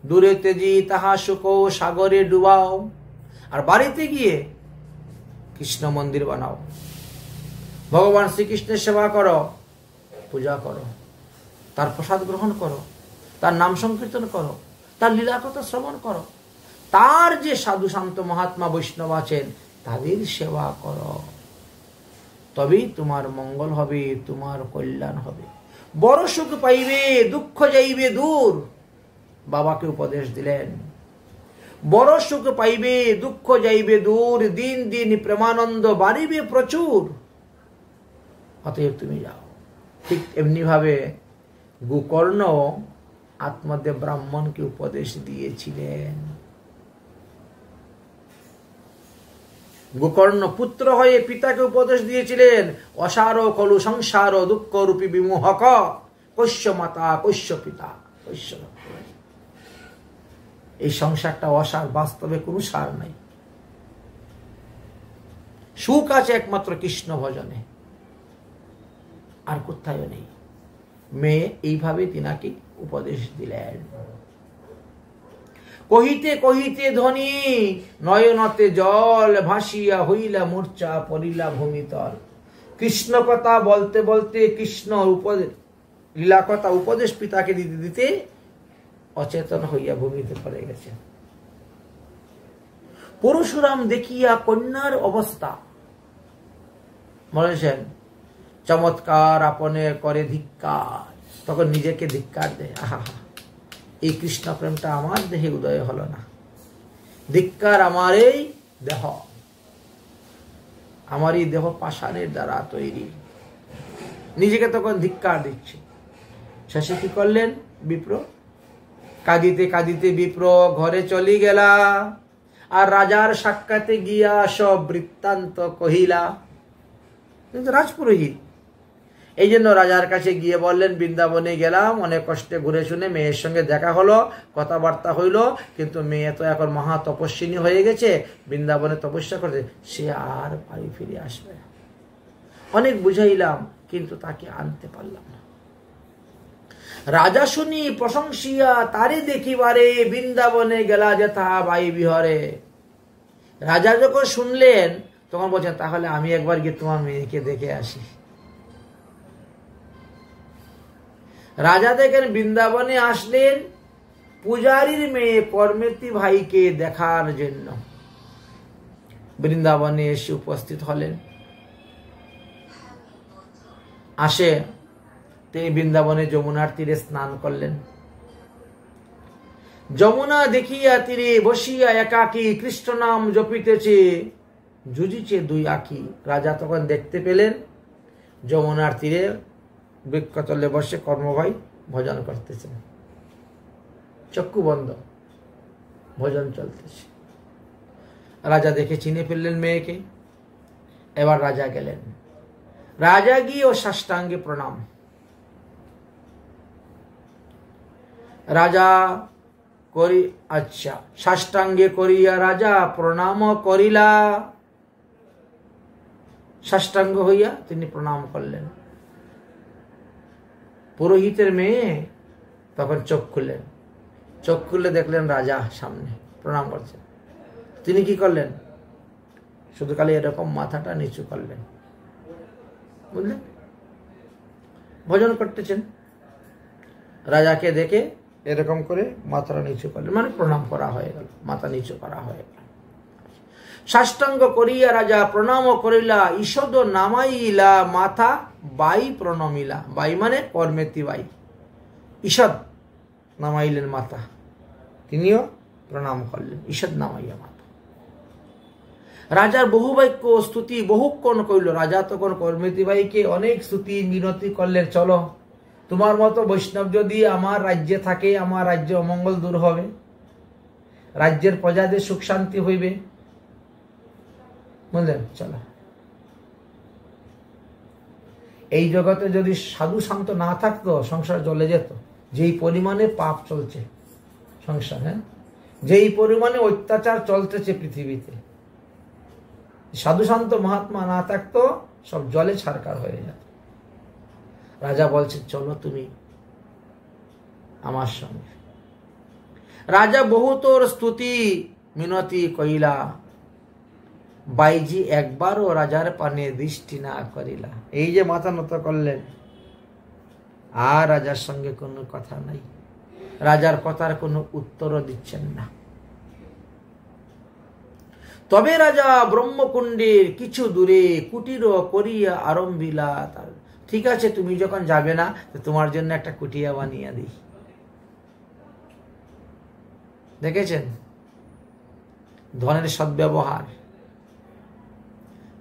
দূরে তেজি তাহা সুখ সাগরে ডুবাও। আর বাড়িতে গিয়ে কৃষ্ণ মন্দির বানাও, ভগবান শ্রীকৃষ্ণের সেবা করো, পূজা করো, তার প্রসাদ গ্রহণ করো, তার নাম সংকীর্তন করো, তার লীলা কথা শ্রবণ করো, তার যে সাধু শান্ত মহাত্মা বৈষ্ণব আছেন তাদের সেবা করো, তবেই তোমার মঙ্গল হবে, তোমার কল্যাণ হবে। বড় সুখ পাইবে, দুঃখ যাইবে দূর। বাবাকে উপদেশ দিলেন, বড় সুখ পাইবে, দুঃখ যাইবে দূর, দিন দিন প্রেমানন্দ বাড়িবে প্রচুর। অতএব তুমি যাও। ঠিক এমনি ভাবে গোকর্ণ আত্মদেব ব্রাহ্মণকে উপদেশ দিয়েছিলেন। গোকর্ণ পুত্র হয়ে পিতাকে উপদেশ দিয়েছিলেন, অসার খলু সংসার দুঃখ রূপী বিমোহক, কৈশ্য মাতা কৈশ্য পিতা কৈশ্য। এই সংসারটা অসার, বাস্তবে কোনো সার নাই। সুখ আছে একমাত্র কৃষ্ণ ভজনে, আর কোথাও নেই। মেয়ে এইভাবে তিনাকে উপদেশ দিলেন। কহিতে কহিতে ধ্বনি, নয়নতে জল, ভাসিয়া হইলা মূর্ছা, পড়িলা ভূমিতল। কৃষ্ণ কথা বলতে বলতে, কৃষ্ণ লীলা কথা উপদেশ পিতাকে দিতে দিতে অচেতন হইয়া ভূমিতে পড়ে গেছে। পরশুরাম দেখিয়া কন্যার অবস্থা বলেছেন, চমৎকার আপনে করে ধিক্কার। তখন নিজেকে ধিক্কার দেয়, আহা, এই কৃষ্ণ প্রেমটা আমার দেহে উদয় হলো না, ধিক্কার আমার এই দেহ, আমার এই দেহ পাষাণের দ্বারা তৈরি। নিজেকে তখন ধিক্কার দিচ্ছে। শেষে কি করলেন বিপ্র? কাঁদিতে কাঁদিতে বিপ্র ঘরে চলি গেলা, আর রাজার সাক্ষাতে গিয়া সব বৃত্তান্ত কহিলা। কিন্তু রাজপুরোহিত, এই জন্য রাজার কাছে গিয়ে বললেন, বৃন্দাবনে গেলাম, অনেক কষ্টে ঘুরে শুনে মেয়ের সঙ্গে দেখা হলো, কথাবার্তা হইল, কিন্তু মেয়ে তো এখন মহা তপস্বিনী হয়ে গেছে, বৃন্দাবনে তপস্যা করছে, সে আর বাড়ি ফিরে আসবে না। অনেক বুঝাইলাম, কিন্তু তাকে আনতে পারলাম না। রাজা শুনি প্রশংসিয়া তারে দেখিবারে, বৃন্দাবনে গেলা যেথা বাই বিহরে। রাজা যখন শুনলেন তখন বলছেন, তাহলে আমি একবার গিয়ে তোমার মেয়েকে দেখে আসি। রাজা দেখেন বৃন্দাবনে আসলেন পূজারীর মেয়ে কর্মেতি ভাইকে দেখার জন্য। বৃন্দাবনে এসে উপস্থিত হলেন। আসে তিনি বৃন্দাবনে যমুনার তীরে স্নান করলেন। যমুনা দেখিয়া তীরে বসিয়া একাকী কৃষ্ণ নাম জপিতেছে, জুজিছে দুই আঁখি। রাজা তখন দেখতে পেলেন যমুনার তীরে বৃক্ষতলে বসে কর্মভাই ভজন করতেছেন, চক্ষু বন্ধ, ভজন চলতেছে। রাজা দেখে চিনে ফেললেন মেয়েকে। এবার রাজা গেলেন, রাজা গিয়ে ও সাষ্টাঙ্গে প্রণাম। রাজা করি, আচ্ছা, সাষ্টাঙ্গে করিয়া রাজা প্রণাম করিলা। সাষ্টাঙ্গ হইয়া তিনি প্রণাম করলেন। পুরোহিতের মেয়ে তখন চোখ খুললেন, চোখ খুললে দেখলেন রাজা সামনে প্রণাম করছেন। তিনি কি করলেন? শুধু খালি এরকম মাথাটা নিচু করলেন, বুঝলেন, ভজন করতেছেন। রাজাকে দেখে এরকম করে মাথাটা নিচু করলেন, মানে প্রণাম করা হয়ে গেল, মাথা নিচু করা হয়ে গেল। সাষ্টাঙ্গ করিয়া রাজা প্রণাম করিলা, ঈষদ নামাইলা মাথা বাই প্রণমিলা। বাই মানে কর্মেতি বাই, ঈষদ নামাইলেন মাথা, তিনিও প্রণাম করলেন, ঈষৎ নামাইয়া মাথা। রাজার বহু বাক্য স্তুতি বহুক্ষণ কইল। রাজা তখন কর্মীতি ভাইকে অনেক স্তুতি মিনতি করলেন, চলো তোমার মতো বৈষ্ণব যদি আমার রাজ্যে থাকে, আমার রাজ্যে অমঙ্গল দূর হবে, রাজ্যের প্রজাদের সুখ শান্তি হইবে, বুঝলেন? চলো। এই জগতে যদি সাধু শান্ত না থাকতো সংসার জ্বলে যেত। যেই পরিমাণে পাপ চলছে সংসার, হ্যাঁ, যেই পরিমাণে অত্যাচার চলতেছে পৃথিবীতে, সাধু শান্ত মহাত্মা না থাকতো সব জলে ছারকার হয়ে যেত। রাজা বলছে চলো তুমি আমার সঙ্গে। রাজা বহুতর স্তুতি মিনতি কইলা, বাইজি একবারও রাজার পানে দৃষ্টি না করিলা। এই যে মাথা নত করলেন, আর রাজার সঙ্গে কোনো কথা নাই, রাজার কথার কোনো উত্তরও দিচ্ছেন না। তবে রাজা ব্রহ্মকুণ্ডের কিছু দূরে কুটির করিয়া আরম্ভিলা। ঠিক আছে, তুমি যখন যাবে না, তোমার জন্য একটা কুটিয়া বানিয়ে দিই। দেখেছেন ধনের সদ্ব্যবহার?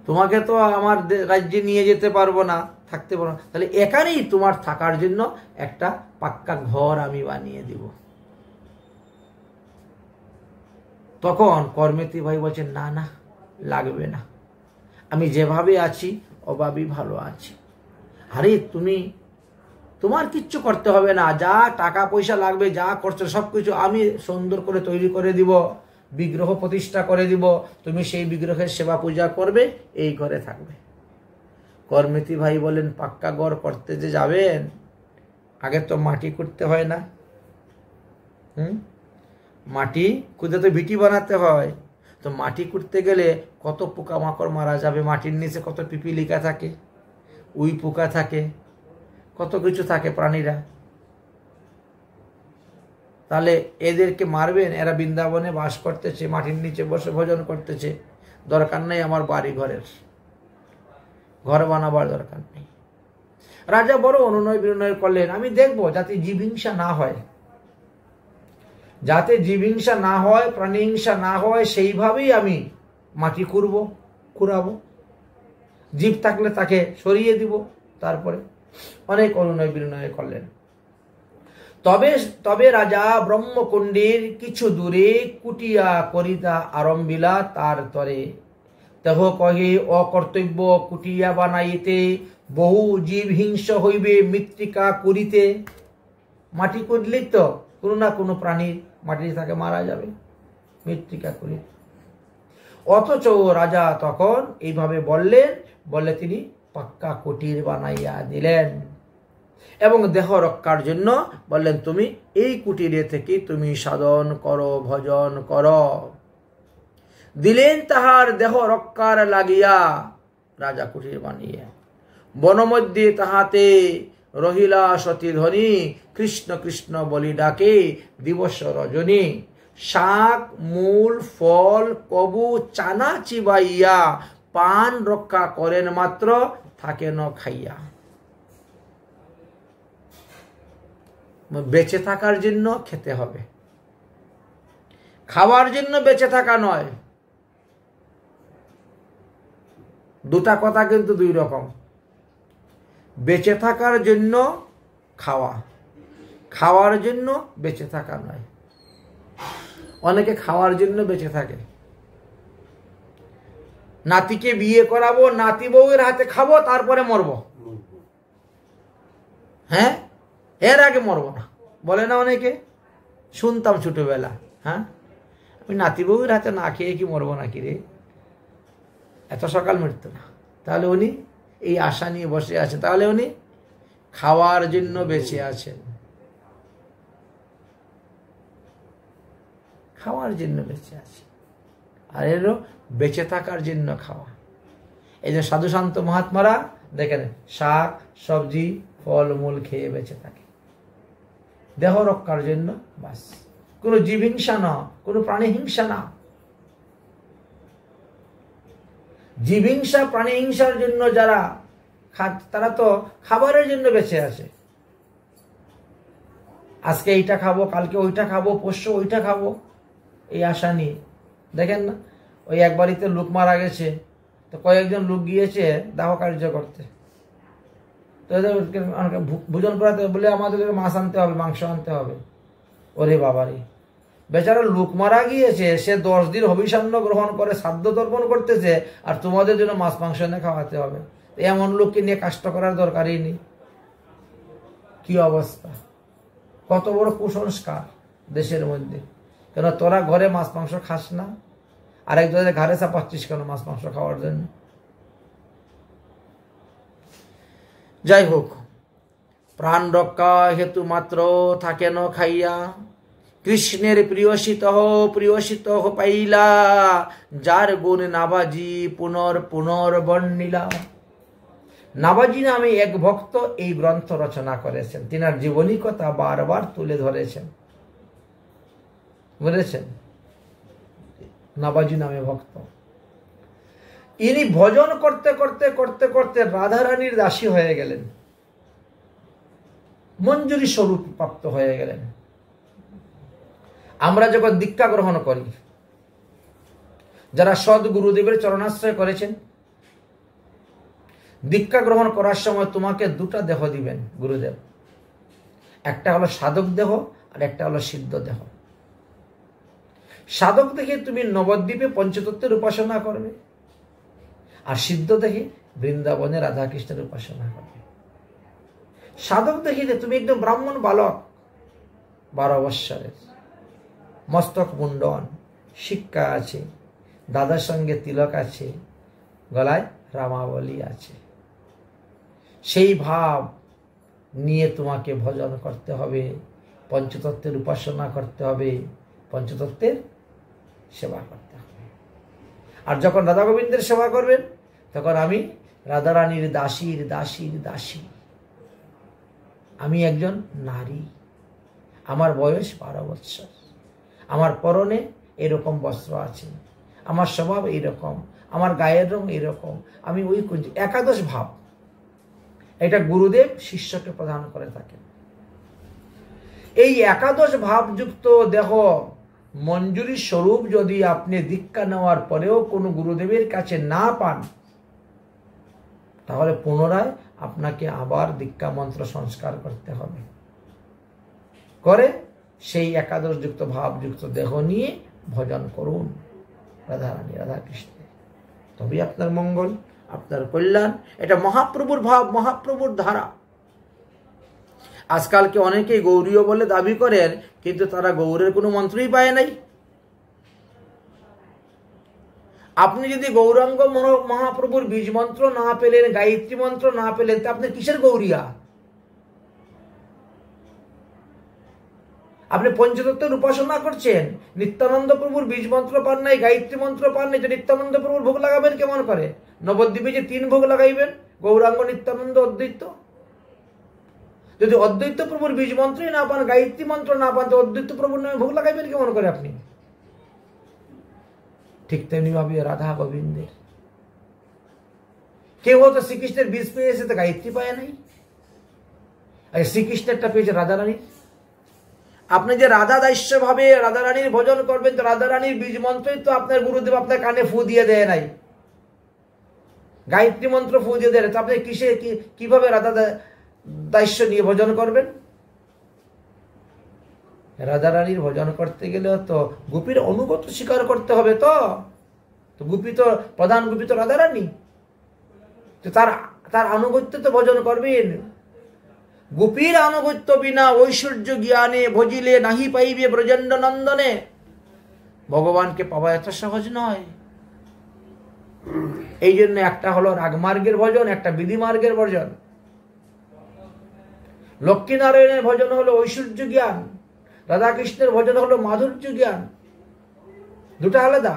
তোমাকে তো আমার রাজ্যে নিয়ে যেতে পারবো না, থাকতে পারবো না, তাহলে এখানেই তোমার থাকার জন্য একটা পাক্কা ঘর আমি বানিয়ে দিব। তখন কর্মেতি ভাই বলছেন, না না, লাগবে না, আমি যেভাবে আছি অভাবই ভালো আছি। আরে তুমি, তোমার কিচ্ছু করতে হবে না, যা টাকা পয়সা লাগবে, যা করছো সবকিছু আমি সুন্দর করে তৈরি করে দিব, বিগ্রহ প্রতিষ্ঠা করে দিব, তুমি সেই বিগ্রহের সেবা পূজা করবে, এই ঘরে থাকবে। কর্মেতি ভাই বলেন, পাক্কা ঘর করতে যে যাবেন, আগে তো মাটি করতে হয় না? মাটি খুঁজে তো ভিটি বানাতে হয়। তো মাটি করতে গেলে কত পোকামাকড় মারা যাবে, মাটির নিচে কত পিপিলিকা থাকে, উই পোকা থাকে, কত কিছু থাকে প্রাণীরা। তাহলে এদেরকে মারবেন? এরা বৃন্দাবনে বাস করতেছে, মাটির নিচে বসে ভোজন করতেছে, দরকার নেই আমার বাড়ি ঘরের, ঘর বানাবার দরকার নেই। রাজা বড় অনুনয় বিনয় করলেন, আমি দেখবো যাতে জীবহিংসা না হয়, যাতে জীবহিংসা না হয়, প্রাণীহিংসা না হয়, সেইভাবেই আমি মাটি কুড়াবো, জীব থাকলে তাকে সরিয়ে দিব। তারপরে অনেক অনুনয় বিনয় করলেন। তবে রাজা ব্রহ্মকুণ্ডের কিছু দূরে কুটিয়া করিতা আরম্ভিলা। তার তরে দেহ কহে অকর্তব্য কুটিয়া বানাইতে, বহু জীব হিংস হইবে মৃত্তিকা করিতে। মাটি করলেই তো কোনো না কোনো প্রাণী মাটি তাকে মারা যাবে, মৃত্তিকা করিতে। অথচ রাজা তখন এইভাবে বললে তিনি পাক্কা কুটির বানাইয়া দিলেন এবং দেহ রক্ষার জন্য বললেন, তুমি এই কুটিরে থেকে তুমি সাধন করো, ভজন করো। দিলেন তাহার দেহ রক্ষার লাগিয়া রাজা কুটির বানিয়ে। বনমধ্যে তাহাতে রহিলা সতী ধ্বনি, কৃষ্ণ কৃষ্ণ বলি ডাকে দিবস রজনী। শাক মূল ফল কবু চানা চিবাইয়া, পান রক্ষা করেন মাত্র থাকেন খাইয়া। বেঁচে থাকার জন্য খেতে হবে, খাওয়ার জন্য বেঁচে থাকা নয়। দুটা কথা কিন্তু দুই রকম। বেঁচে থাকার জন্য খাওয়া, খাওয়ার জন্য বেঁচে থাকা নয়। অনেকে খাওয়ার জন্য বেঁচে থাকে। নাতিকে বিয়ে করাবো, নাতি বউয়ের হাতে খাবো, তারপরে মরবো। হ্যাঁ, এর আগে মরবো না, বলে না অনেকে, শুনতাম ছোটবেলা। হ্যাঁ, আমি নাতি বউয়ের হাতে না খেয়ে কি মরবো নাকি রে, এত সকাল মরতো না। তাহলে উনি এই আশা নিয়ে বসে আছে, তাহলে উনি খাওয়ার জন্য বেঁচে আছেন, খাওয়ার জন্য বেঁচে আছে। আর এরও বেঁচে থাকার জন্য খাওয়া। এই যে সাধু শান্ত মহাত্মারা দেখেন শাক সবজি ফল মূল খেয়ে বেঁচে থাকে, দেহ রক্ষার জন্য, বাস। কোনো জীবহিংসা না, কোনো প্রাণী হিংসা না। জীবহিংসা প্রাণী হিংসার জন্য যারা তারা তো খাবারের জন্য বেঁচে আছে। আজকে এইটা খাবো, কালকে ওইটা খাবো, পরশু ওইটা খাবো, এই আশা নিয়ে। দেখেন না, ওই এক বাড়িতে লোক মারা গেছে, তো কয়েকজন লোক গিয়েছে দাহ কার্য করতে, তো ভোজন করাতে বলে আমাদের মাছ আনতে হবে, মাংস আনতে হবে। ওরে বাবারে, বেচারা লোক মারা গিয়েছে, সে 10 দিন হবিষান্ন গ্রহণ করে শ্রাদ্ধ তর্পণ করতেছে, আর তোমাদের জন্য মাছ মাংস এনে খাওয়াতে হবে। এমন লোককে নিয়ে কষ্ট করার দরকারই নেই। কি অবস্থা, কত বড় কুসংস্কার দেশের মধ্যে। কেন তোরা ঘরে মাছ মাংস খাস না, আরেকজনের ঘাড়ে চাপাচ্ছিস কেন মাছ মাংস খাওয়ার জন্য? যাই হোক, প্রাণ রক্ষা হেতু মাত্র থাকেন খাইয়া, কৃষ্ণের প্রিয়সিত পাইলা, যার গুণ নাবাজি পুনর বর্ণিলা। নাবাজি নামে এক ভক্ত এই গ্রন্থ রচনা করেছেন, তিনার জীবনী কথা বারবার তুলে ধরেছেন, বুঝেছেন? নাবাজি নামে ভক্ত, ইনি ভজন করতে করতে করতে করতে রাধারানীর দাসী হয়ে গেলেন, মঞ্জুরি স্বরূপ প্রাপ্ত হয়ে গেলেন। আমরা যখন দীক্ষা গ্রহণ করি, যারা সৎ গুরুদেবের চরণাশ্রয় করেছেন, দীক্ষা গ্রহণ করার সময় তোমাকে দুটা দেহ দিবেন গুরুদেব, একটা হলো সাধক দেহ আর একটা হলো সিদ্ধ দেহ। সাধক দেখে তুমি নবদ্বীপে পঞ্চতত্ত্বের উপাসনা করবে, আর সিদ্ধ দেখে বৃন্দাবনে রাধাকৃষ্ণের উপাসনা করবে। সাধক দেখে তুমি একদম ব্রাহ্মণ বালক, 12 বৎসরের, মস্তক মুন্ডন, শিক্ষা আছে, দাদার সঙ্গে তিলক আছে, গলায় রামাবলী আছে। সেই ভাব নিয়ে তোমাকে ভজন করতে হবে, পঞ্চতত্ত্বের উপাসনা করতে হবে, পঞ্চতত্ত্বের সেবা করতে হবে। আর যখন রাধা গোবিন্দের সেবা করবেন, তখন আমি রাধারানীর দাসীর দাসীর দাসী, আমি একজন নারী, আমার বয়স 12 বৎসর, আমার পরনে এরকম বস্ত্র আছে, আমার স্বভাব এইরকম, আমার গায়ের রং এইরকম, আমি ওই একাদশ ভাব, এটা গুরুদেব শিষ্যকে প্রদান করে থাকেন। এই একাদশ ভাবযুক্ত দেহ মঞ্জুরি স্বরূপ যদি আপনি দীক্ষা নেওয়ার পরেও কোনো গুরুদেবের কাছে না পান, তাহলে পুনরায় আপনাকে আবার দীক্ষা মন্ত্র সংস্কার করতে হবে, করে সেই একাদশ যুক্ত ভাবযুক্ত দেহ নিয়ে ভজন করুন রাধারানী রাধাকৃষ্ণ, তবেই আপনার মঙ্গল, আপনার কল্যাণ। এটা মহাপ্রভুর ভাব, মহাপ্রভুর ধারা। আজকালকে অনেকেই গৌরীয় বলে দাবি করেন, কিন্তু তারা গৌরের কোনো মন্ত্রই পায় নাই। আপনি যদি গৌরাঙ্গ মহাপ্রভুর বীজ মন্ত্র না পেলেন, গায়ত্রী মন্ত্র না পেলেন, তা আপনি কিসের গৌরিয়া? আপনি পঞ্চতত্ত্বের উপাসনা করছেন, নিত্যানন্দ প্রভুর বীজ মন্ত্র পান নাই, গায়ত্রী মন্ত্র পান নাই, নিত্যানন্দ প্রভুর ভোগ লাগাবেন কেমন করে? নবদ্বীপে যে 3 ভোগ লাগাইবেন, গৌরাঙ্গ, নিত্যানন্দ, অদ্বৈত। যদি অদ্বৈত প্রভুর বীজ মন্ত্রই না পান, গায়ত্রী মন্ত্র না পান, তো অদ্বৈত প্রভুর নামে ভোগ লাগাইবেন কেমন করে আপনি? ঠিক তেমনি ভাবে রাধা গোবিন্দের, কেউ হয়তো শ্রীকৃষ্ণের বীজ পেয়েছে, তো গায়ত্রী পায় নাই, আর শ্রীকৃষ্ণেরটা পেয়েছে রাধারানী। আপনি যে রাধা দাস্য ভাবে রাধারানীর ভজন করবেন, তো রাধারানীর বীজ মন্ত্রই তো আপনার গুরুদেব আপনার কানে ফু দিয়ে দেয় নাই, গায়ত্রী মন্ত্র ফু দিয়ে দেয়, তো আপনি কিভাবে রাধা দাস্য নিয়ে ভজন করবেন? রাধারানীর ভজন করতে গেলে তো গোপীর অনুগত স্বীকার করতে হবে। তো গোপী তো প্রধান, গোপী তো রাধারানী, তো তার আনুগত্য তো ভজন করবেন। গোপীর আনুগত্য বিনা ঐশ্বর্য জ্ঞানে ভজিলে নাহি পাইবে ব্রজেন্দ্র নন্দনে। ভগবানকে পাওয়া এত সহজ নয়। এই জন্য একটা হলো রাগমার্গের ভজন, একটা বিধি মার্গের ভজন। লক্ষ্মীনারায়ণের ভজন হলো ঐশ্বর্য জ্ঞান, রাধাকৃষ্ণের ভজন হলো মাধুর্য জ্ঞান। দুটা আলাদা,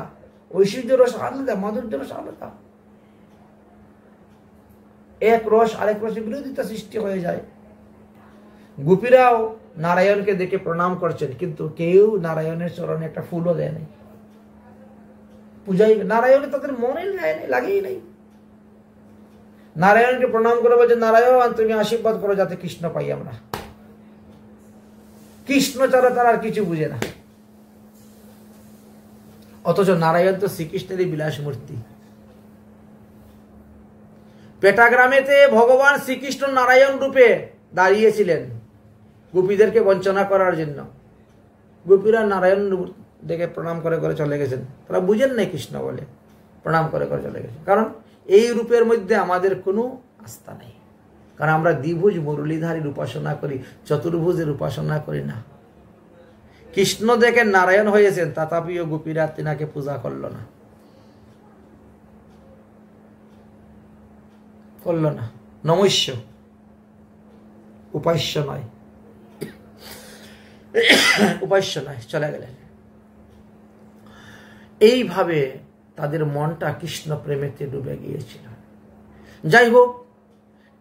ঐশ্বর্য রস আলাদা, মাধুর্য রস আলাদা। এক রস আরেক রসের বিরোধিতা সৃষ্টি হয়ে যায়। গোপীরাও নারায়ণকে দেখে প্রণাম করছেন, কিন্তু কেউ নারায়ণের চরণে একটা ফুলও দেয় নাই, পূজাই নারায়ণে তাদের মনে লাগেই নাই। নারায়ণকে প্রণাম করে বলছে, নারায়ণ তুমি আশীর্বাদ করো যাতে কৃষ্ণ পাই আমরা। কৃষ্ণ ছাড়া তারা আর কিছু বুঝে না। অথচ নারায়ণ তো শ্রীকৃষ্ণেরই বিলাস মূর্তি। পেটাগ্রামেতে ভগবান শ্রীকৃষ্ণ নারায়ণ রূপে দাঁড়িয়েছিলেন গোপীদেরকে বঞ্চনা করার জন্য। গোপীরা নারায়ণ দেখে প্রণাম করে করে চলে গেছেন, তারা বুঝেন নাই কৃষ্ণ বলে, প্রণাম করে করে চলে গেছেন। কারণ এই রূপের মধ্যে আমাদের কোনো আস্থা নেই, কারণ আমরা দ্বিভুজ মুরলীধারীর উপাসনা করি, চতুর্ভুজের উপাসনা করি না। কৃষ্ণ দেখে নারায়ণ হয়েছেন, তথাপিও গোপীরা তিনাকে পূজা করলো না, করলো না। নমস্য, উপাস্য নয়, উপাস্য নয়, চলে গেলেন। এইভাবে তাদের মনটা কৃষ্ণ প্রেমেতে ডুবে গিয়েছিল। যাই হোক,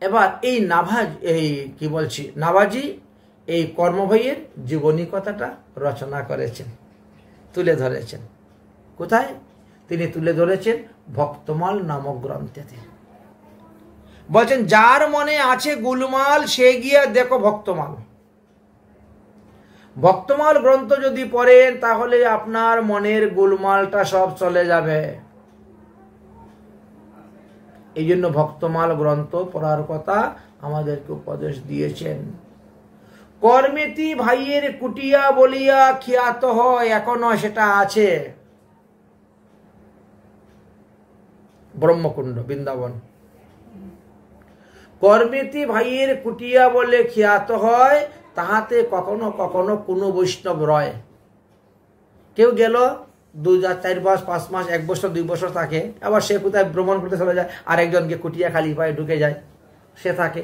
এবার এই নাভাজি এই কর্মভয়ের জীবনী কথাটা রচনা করেছেন, তুলে ধরেছেন। কোথায় তিনি তুলে ধরেছেন? ভক্তমাল নামক গ্রন্থেতে। বলছেন, যার মনে আছে গুলমাল সে গিয়ে দেখো ভক্তমাল। ভক্তমাল গ্রন্থ যদি পড়েন তাহলে আপনার মনের গোলমালটা সব চলে যাবে। এই জন্য ভক্তমাল গ্রন্থ পড়ার কথা আমাদেরকে উপদেশ দিয়েছেন। কর্মেতি ভাইয়ের কুটিয়া বলিয়া খ্যাত হয়, এখনো সেটা আছে ব্রহ্মকুণ্ড বৃন্দাবন। কর্মেতি ভাইয়ের কুটিয়া বলে খ্যাত হয়, তাহাতে কখনো কখনো কোনো বৈষ্ণব রয়। কেউ গেল 2, 4 মাস, 5 মাস, 1 বছর, 2 বছর থাকে, আবার সে কোথায় ভ্রমণ করতে চলে যায়, আর একজনকে কুটিয়া খালি পায়ে ঢুকে যায়, সে থাকে।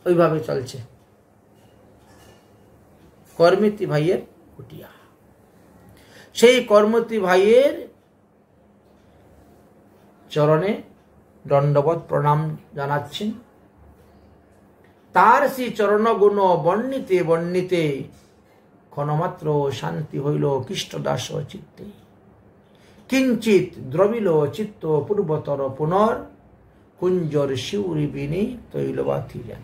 ওইভাবে চলছে কর্মেতি ভাইয়ের কুটিয়া। সেই কর্মেতি ভাইয়ের চরণে দণ্ডবত প্রণাম জানাচ্ছেন। তার সেই চরণগুণ বর্ণিতে বর্ণিতে ক্ষণমাত্র শান্তি হইল কৃষ্ণদাস চিত্তে। কিঞ্চিত দ্রবিল চিত্ত পূর্বতর পুনর কুঞ্জর শিউরি বিনি তৈলবাথি যান।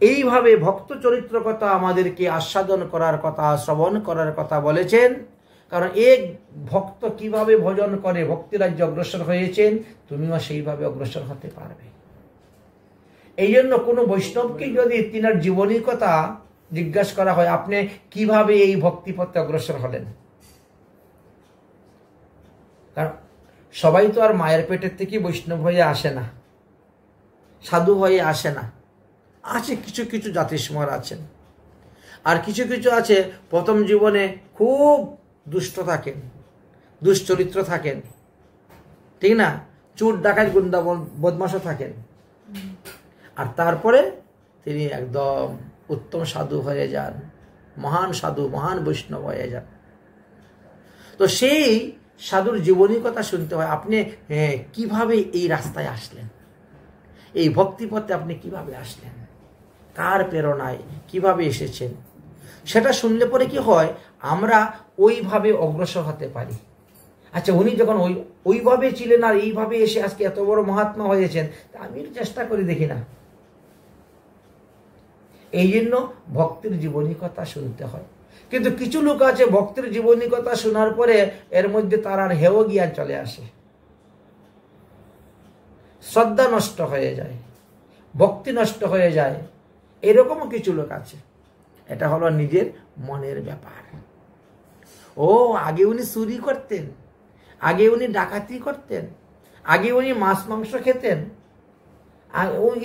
এইভাবে ভক্ত চরিত্র কথা আমাদেরকে আস্বাদন করার কথা, শ্রবণ করার কথা বলেছেন। কারণ এক ভক্ত কিভাবে ভজন করে ভক্তিরাজ্যে অগ্রসর হয়েছেন, তুমিও সেইভাবে অগ্রসর হতে পারবে। এই জন্য কোনো বৈষ্ণবকে যদি তিনার জীবনীর কথা জিজ্ঞাসা করা হয়, আপনি কিভাবে এই ভক্তিপথে অগ্রসর হলেন, কারণ সবাই তো আর মায়ের পেটের থেকে বৈষ্ণব হয়ে আসে না, সাধু হয়ে আসে না। আছে কিছু কিছু জাতিস্মর আছেন, আর কিছু কিছু আছে প্রথম জীবনে খুব দুষ্ট থাকেন, দুশ্চরিত্র থাকেন, ঠিক না, চুর ডাকাত গুন্ডা বদমাশও থাকেন, আর তারপরে তিনি একদম উত্তম সাধু হয়ে যান, মহান সাধু, মহান বৈষ্ণব হয়ে যান। তো সেই সাধুর জীবনীর কথা শুনতে হয়। আপনি কিভাবে এই রাস্তায় আসলেন, এই ভক্তিপথে আপনি কিভাবে আসলেন, কার প্রেরণায় কিভাবে এসেছেন, সেটা শুনলে পরে কি হয়, আমরা ওইভাবে অগ্রসর হতে পারি। আচ্ছা, উনি যখন ওইভাবে ছিলেন আর এইভাবে এসে আজকে এত বড় মহাত্মা হয়েছেন, তা আমি চেষ্টা করে দেখি না। এই জন্য ভক্তির জীবনী কথা শুনতে হয়। কিন্তু কিছু লোক আছে ভক্তির জীবনী কথা শোনার পরে এর মধ্যে তার আর হেয় জ্ঞান চলে আসে, শ্রদ্ধা নষ্ট হয়ে যায়, ভক্তি নষ্ট হয়ে যায়। এরকমও কিছু লোক আছে। এটা হলো নিজের মনের ব্যাপার। ও আগে উনি চুরি করতেন, আগে উনি ডাকাতি করতেন, আগে উনি মাছ মাংস খেতেন,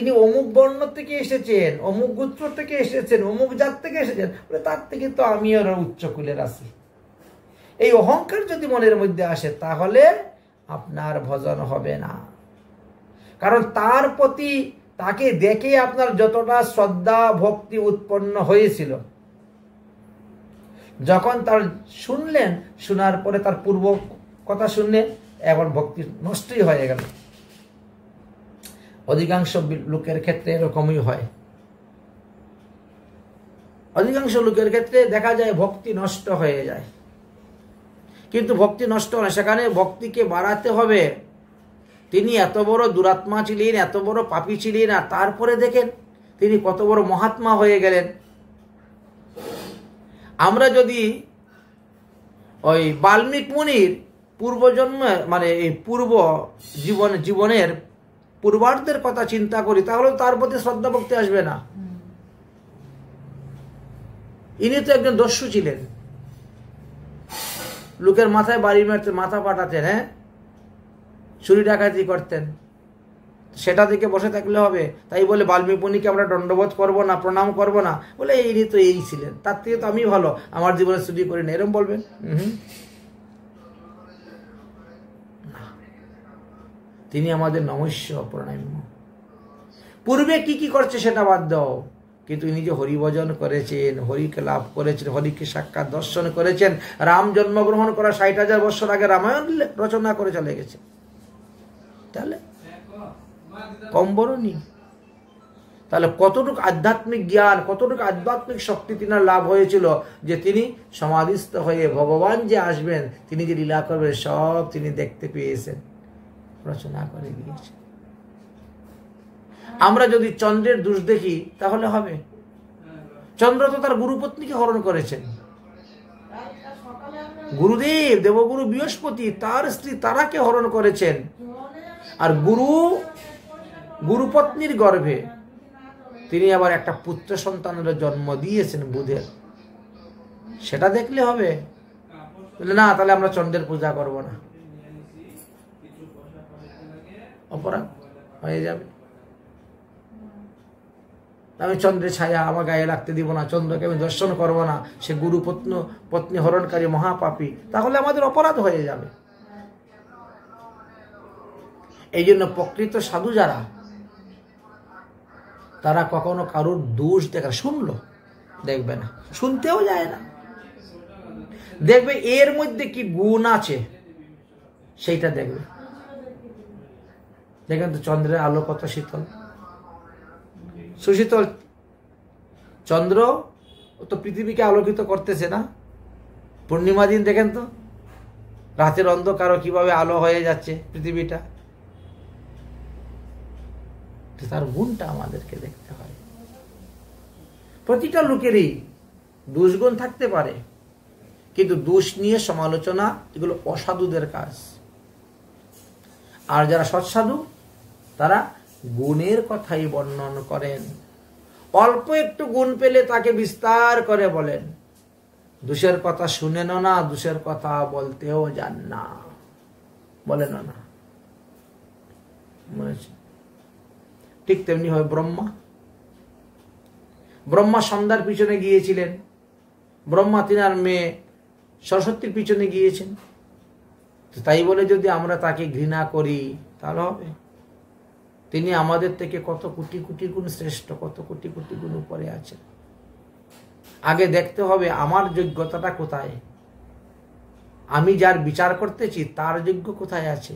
ইনি অমুক বর্ণ থেকে এসেছেন, অমুক গোত্র থেকে এসেছেন, অমুক জাত থেকে এসেছেন, তার থেকে তো আমি ওর উচ্চ কুলের আছি। এই অহংকার যদি মনের মধ্যে আসে তাহলে আপনার ভজন হবে না। কারণ তার প্রতি, তাকে দেখে আপনার যতটা শ্রদ্ধা ভক্তি উৎপন্ন হয়েছিল, যখন তার শুনলেন, শোনার পরে তার পূর্ব কথা শুনলেন, এখন ভক্তি নষ্টই হয়ে গেল। অধিকাংশ লোকের ক্ষেত্রে এরকমই হয়। অধিকাংশ লোকের ক্ষেত্রে দেখা যায় ভক্তি নষ্ট হয়ে যায়। কিন্তু ভক্তি নষ্ট হয়, সেখানে ভক্তিকে বাড়াতে হবে। তিনি এত বড় দুরাত্মা ছিলেন, এত বড় পাপী ছিলেন, আর তারপরে দেখেন তিনি কত বড় মহাত্মা হয়ে গেলেন। আমরা যদি ওই বাল্মীকি মুনির পূর্বজন্মের মানে এই পূর্ব জীবনের পূর্বার্ধের কথা চিন্তা করি, তাহলে তার প্রতি শ্রদ্ধা ভক্তি আসবে না। ইনি তো একজন দস্যু ছিলেন, লোকের মাথায় বাড়ি মারতেন, মাথা পাঠাতেন, হ্যাঁ, চুরি ডাকাতি করতেন। সেটা দিকে বসে থাকলে হবে? তাই বলে বাল্মীকি মুনিকে আমরা দণ্ডবোধ করবো না, প্রণাম করবো না? বলে ইনি তো এই ছিলেন, তার থেকে তো আমি ভালো, আমার জীবনে চুরি করি না, এরকম বলবেন? তিনি আমাদের নমস্য প্রণাম্য। পূর্বে কি কি করছে সেটা বাদ দাও, কিন্তু ইনি যে হরিভজন করেছেন, হরিকে লাভ করেছেন, হরিকে সাক্ষাৎ দর্শন করেছেন, রাম জন্মগ্রহণ করা 60,000 বছর আগে রামায়ণ রচনা করে চলে গেছে, তাহলে কম বড় নেই। তাহলে কতটুকু আধ্যাত্মিক জ্ঞান, কতটুকু আধ্যাত্মিক শক্তি তিনার লাভ হয়েছিল, যে তিনি সমাধিস্থ হয়ে ভগবান যে আসবেন, তিনি যে লীলা করবেন, সব তিনি দেখতে পেয়েছেন, রচনা করে গিয়েছেন। আমরা যদি চন্দ্রের দোষ দেখি তাহলে হবে? চন্দ্র তো তার গুরুপত্নীকে হরণ করেছেন। গুরুদেব দেবগুরু বৃহস্পতি তার স্ত্রী তারাকে হরণ করেছেন, আর গুরুপত্নীর গর্ভে তিনি আবার একটা পুত্র সন্তানের জন্ম দিয়েছেন বুধের। সেটা দেখলে হবে? না, তাহলে আমরা চন্দ্রের পূজা করব না, অপরাধ হয়ে যাবে। আমি চন্দ্রের ছায়া আমার গায়ে রাখতে দিব না, চন্দ্রকে আমি দর্শন করব না, সে পত্নী হরণকারী মহাপাপী, তাহলে আমাদের অপরাধ হয়ে যাবে। এই জন্য প্রকৃত সাধু যারা, তারা কখনো কারোর দোষ দেখা শুনলো দেখবে না, শুনতেও যায় না, দেখবে এর মধ্যে কি গুণ আছে সেইটা দেখবে। দেখেন তো চন্দ্রের আলো কত শীতল, সুশীতল চন্দ্র তো পৃথিবীকে আলোকিত করতেছে না? পূর্ণিমা দিন দেখেন তো রাতের অন্ধকারও কিভাবে আলো হয়ে যাচ্ছে পৃথিবীটা। তার গুণটা আমাদেরকে দেখতে হয়। প্রতিটা লোকেরই দোষগুণ থাকতে পারে, কিন্তু দোষ নিয়ে সমালোচনা এগুলো অসাধুদের কাজ। আর যারা সৎসাধু তারা গুণের কথাই বর্ণন করেন, অল্প একটু গুণ পেলে তাকে বিস্তার করে বলেন, দোষের কথা শুনেন না, দোষের কথা বলতেও যান না, বলেন না। ঠিক তেমনি হয় ব্রহ্মা সন্ধ্যার পিছনে গিয়েছিলেন, ব্রহ্মা তিনার মেয়ে সরস্বতীর পিছনে গিয়েছেন, তাই বলে যদি আমরা তাকে ঘৃণা করি তাহলে হবে? তিনি আমাদের থেকে কত কোটি কোটি গুণ শ্রেষ্ঠ, কত কোটি কোটি গুণ উপরে আছেন। আগে দেখতে হবে আমার যোগ্যতাটা কোথায়, আমি যার বিচার করতেছি তার যোগ্য কোথায় আছে।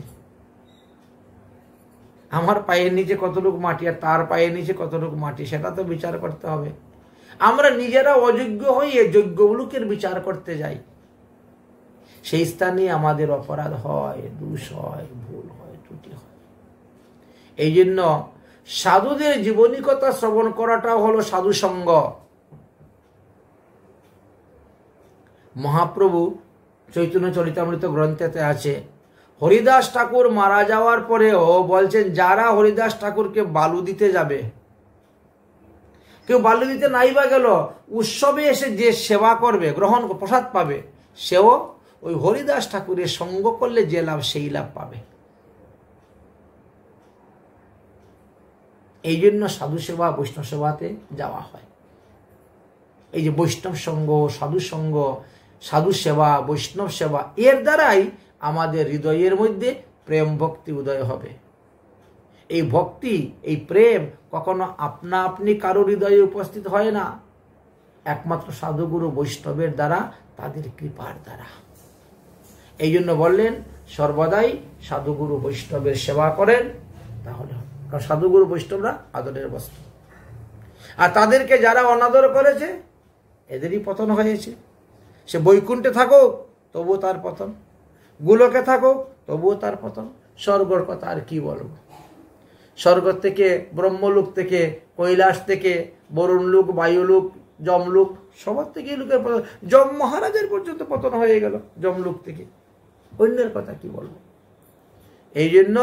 আমার পায়ের নিচে কতটুকু মাটি আর তার পায়ের নিচে কতটুকু মাটি, সেটা তো বিচার করতে হবে। আমরা নিজেরা অযোগ্য হয়ে যোগ্য লোকের বিচার করতে যাই, সেই স্থানে আমাদের অপরাধ হয়, দোষ হয়, ভুল হয়, ত্রুটি হয়। এই জন্য সাধুদের জীবনী কথা শ্রবণ করাটাও হলো সাধু সঙ্গ। মহাপ্রভু চৈতন্য চরিতামৃত গ্রন্থেতে আছে, হরিদাস ঠাকুর মারা যাওয়ার পরেও বলছেন যারা হরিদাস ঠাকুরকে বালু দিতে যাবে, কেউ বালু দিতে নাই বা গেল, উৎসবে এসে যে সেবা করবে, গ্রহণ প্রসাদ পাবে, সেও ওই হরিদাস ঠাকুরের সঙ্গ করলে যে লাভ সেই লাভ পাবে। এই জন্য সাধু সেবা বৈষ্ণব সেবাতে যাওয়া হয়। এই যে বৈষ্ণব সঙ্গ, সাধু সঙ্গ, সাধু সেবা, বৈষ্ণব সেবা, এর দ্বারাই আমাদের হৃদয়ের মধ্যে প্রেম ভক্তি উদয় হবে। এই ভক্তি, এই প্রেম কখনো আপনা আপনি কারো হৃদয়ে উপস্থিত হয় না, একমাত্র সাধুগুরু বৈষ্ণবের দ্বারা, তাদের কৃপার দ্বারা। এই জন্য বললেন সর্বদাই সাধুগুরু বৈষ্ণবের সেবা করেন, তাহলে কারণ সাধুগুরু বৈষ্ণবরা আদরের বস্তু, আর তাদেরকে যারা অনাদর করেছে এদেরই পতন হয়েছে। সে বৈকুণ্ঠে থাকুক তবুও তার পতন, গোলকে থাকুক তবুও তার পতন। স্বর্গর কথা আর কি বলবো, স্বর্গ থেকে, ব্রহ্মলোক থেকে, কৈলাস থেকে, বরুণ লোক, বায়ুলোক, জমলুক, সবার থেকে লোকের যম মহারাজের পর্যন্ত পতন হয়ে গেল জমলুক থেকে, অন্যের কথা কি বলবো। এই জন্য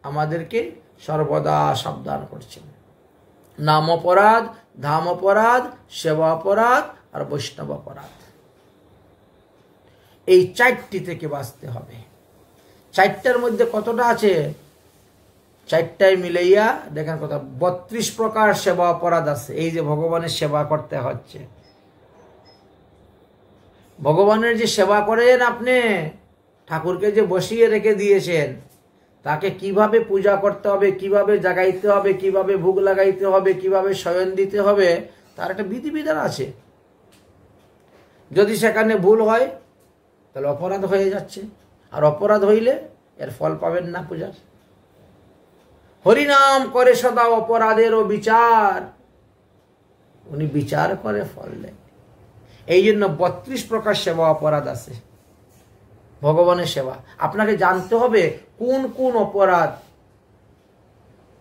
আমাদেরকে সর্বদা সাবধান করছেন। নাম অপরাধ, ধাম অপরাধ, সেবা অপরাধ আর বৈষ্ণব অপরাধ, এই চারটি থেকে বাঁচতে হবে। চারটার মধ্যে কতটা আছে? চারটায় মিলাইয়া দেখেন কথা 32 প্রকার সেবা অপরাধ আছে। এই যে ভগবানের সেবা করতে হচ্ছে, ভগবানের যে সেবা করেন আপনি, ঠাকুরকে যে বসিয়ে রেখে দিয়েছেন, তাকে কিভাবে পূজা করতে হবে, কিভাবে জাগাইতে হবে, কিভাবে ভোগ লাগাইতে হবে, কিভাবে শয়ন দিতে হবে, তার একটা বিধিবিধান আছে। যদি সেখানে ভুল হয় তাহলে অপরাধ হয়ে যাচ্ছে, আর অপরাধ হইলে এর ফল পাবেন না পূজার। হরিনাম করে সদা অপরাধেরও বিচার, উনি বিচার করে ফল দেন। এই জন্য 32 প্রকার সেবা অপরাধ আছে ভগবানের সেবা। আপনাকে জানতে হবে কোন কোন অপরাধ,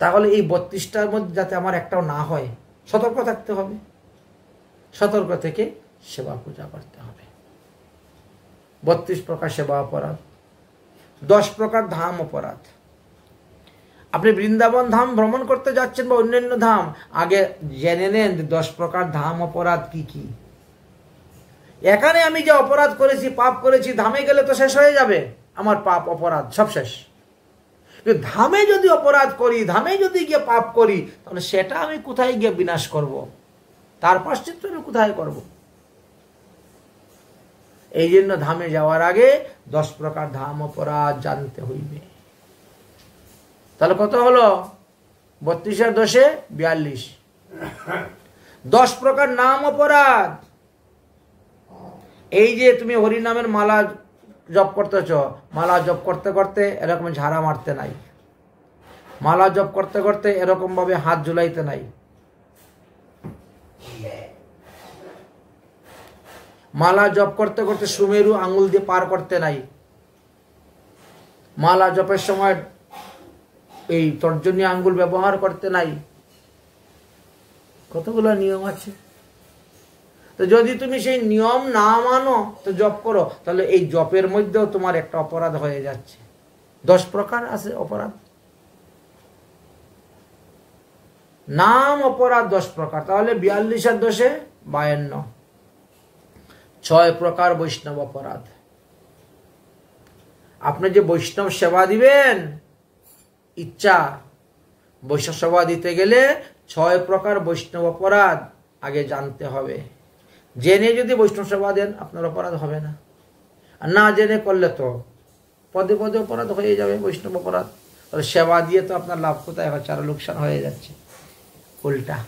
তাহলে এই 32টার মধ্যে যাতে আমার একটাও না হয় সতর্ক থাকতে হবে, সতর্ক থেকে সেবা পূজা করতে হবে। 32 প্রকার সেবা অপরাধ। 10 প্রকার ধাম অপরাধ। আপনি বৃন্দাবন ধাম ভ্রমণ করতে যাচ্ছেন বা অন্যান্য ধাম, আগে জেনে নেন 10 প্রকার ধাম অপরাধ কি কি। এখানে আমি যে অপরাধ করেছি, পাপ করেছি, ধামে গেলে তো শেষ হয়ে যাবে, আমার পাপ অপরাধ সব শেষ। ধামে যদি অপরাধ করি, ধামে যদি গিয়ে পাপ করি, তাহলে সেটা আমি কোথায় গিয়ে বিনাশ করব, তার প্রায়শ্চিত্ত আমি কোথায় করব। এই জন্য ধামে যাওয়ার আগে 10 প্রকার ধাম অপরাধ জানতে হইবে। তাহলে কত হলো? 32 আর 10 42। 10 প্রকার নাম অপরাধ। এই যে তুমি হরিনামের মালা জপ করতেছ, মালা জপ করতে করতে এরকম ঝাড়া মারতে নাই, মালা জপ করতে করতে এরকম ভাবে হাত ঝুলাইতে নাই, মালা জপ করতে করতে সুমেরু আঙ্গুল দিয়ে পার করতে নাই, মালা জপের সময় এই তর্জনী আঙ্গুল ব্যবহার করতে নাই। কতগুলো নিয়ম আছে। তো যদি তুমি সেই নিয়ম না মানো তো জপ করো, তাহলে এই জপের মধ্যেও তোমার একটা অপরাধ হয়ে যাচ্ছে। 10 প্রকার আছে অপরাধ। নাম অপরাধ 10 প্রকার, তাহলে 42 আর 10 52। 6 প্রকার বৈষ্ণব অপরাধ। আপনি যে বৈষ্ণব সেবা দিবেন, ইচ্ছা বৈষ্ণব সেবা দিতে গেলে 6 প্রকার বৈষ্ণব অপরাধ আগে জানতে হবে। জেনে যদি বৈষ্ণব সেবা দেন আপনার অপরাধ হবে না, আর না জেনে করলে তো পদে পদে অপরাধ হয়ে যাবে, বৈষ্ণব অপরাধ। তাহলে সেবা দিয়ে তো আপনার লাভ কোথায় হচ্ছে, আরো লোকসান হয়ে যাচ্ছে উল্টা।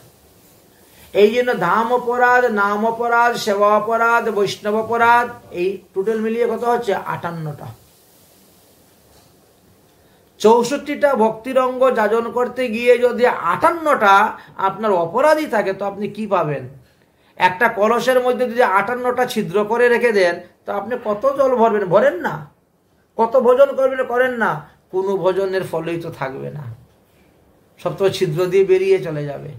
এই জন্য ধাম অপরাধ, নাম অপরাধ, সেবা অপরাধ, বৈষ্ণব অপরাধ, এই টোটাল মিলিয়ে কত হচ্ছে? 58টা। 64টা ভক্তির অঙ্গ যাজন করতে গিয়ে যদি 58টা আপনার অপরাধী থাকে, তো আপনি কি পাবেন? একটা কলসের মধ্যে যদি 58টা ছিদ্র করে রেখে দেন, তো আপনি কত জল ভরবেন? ভরেন না। কত ভোজন করবেন? করেন না। কোনো ভোজনের ফলই তো থাকবে না, সব তো ছিদ্র দিয়ে বেরিয়ে চলে যাবে।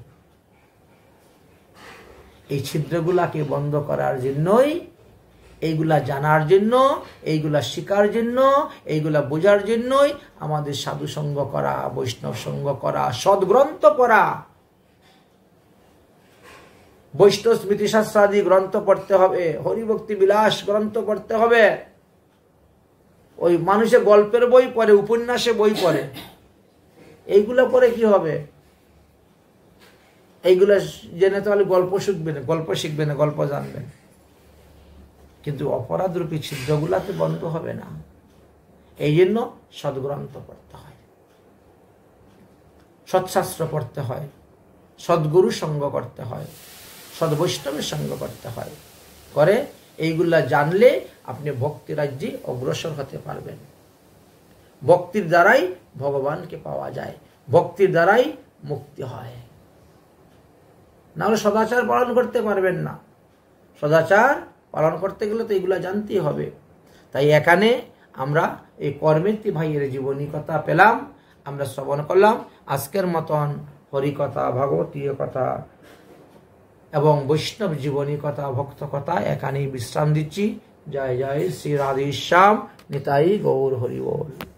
এই ছিদ্রগুলাকে বন্ধ করার জন্যই, এইগুলা জানার জন্য, এইগুলা শিকার জন্য, এইগুলা বোঝার জন্যই আমাদের সাধু সঙ্গ করা, বৈষ্ণব সঙ্গ করা, সদ্গ্রন্থ পড়া, বৈষ্ণব স্মৃতিশাস্ত্রাদি গ্রন্থ পড়তে হবে, হরিভক্তি বিলাস গ্রন্থ পড়তে হবে। ওই মানুষে গল্পের বই পড়ে, উপন্যাসে বই পড়ে, এইগুলা পড়ে কি হবে? এইগুলা জেনে তাহলে গল্প শিখবে না, গল্প জানবেন, কিন্তু অপরাধ রূপী ছিদ্রগুলাতে বন্ধ হবে না। এই জন্য সদ্গ্রন্থ পড়তে হয়, সৎশাস্ত্র পড়তে হয়, সদ্গুরু সঙ্গ করতে হয়, সদ্বৈষ্ণবের সঙ্গ করতে হয়। করে এইগুলা জানলে আপনি ভক্তি রাজ্যে অগ্রসর হতে পারবেন। ভক্তির দ্বারাই ভগবানকে পাওয়া যায়, ভক্তির দ্বারাই মুক্তি হয়। নাহলে সদাচার পালন করতে পারবেন না। সদাচার পালন করতে গেলে তো এগুলা জানতেই হবে। তাই এখানে আমরা এই কর্মেত্রী ভাইয়ের জীবনী কথা পেলাম, আমরা শ্রবণ করলাম। আজকের মতন হরিকথা, ভাগবতীয় কথা এবং বৈষ্ণব জীবনী কথা, ভক্ত কথা এখানেই বিশ্রাম দিচ্ছি। জয় জয় শ্রী রাধেশ্যাম, নিতাই গৌর হরি বল।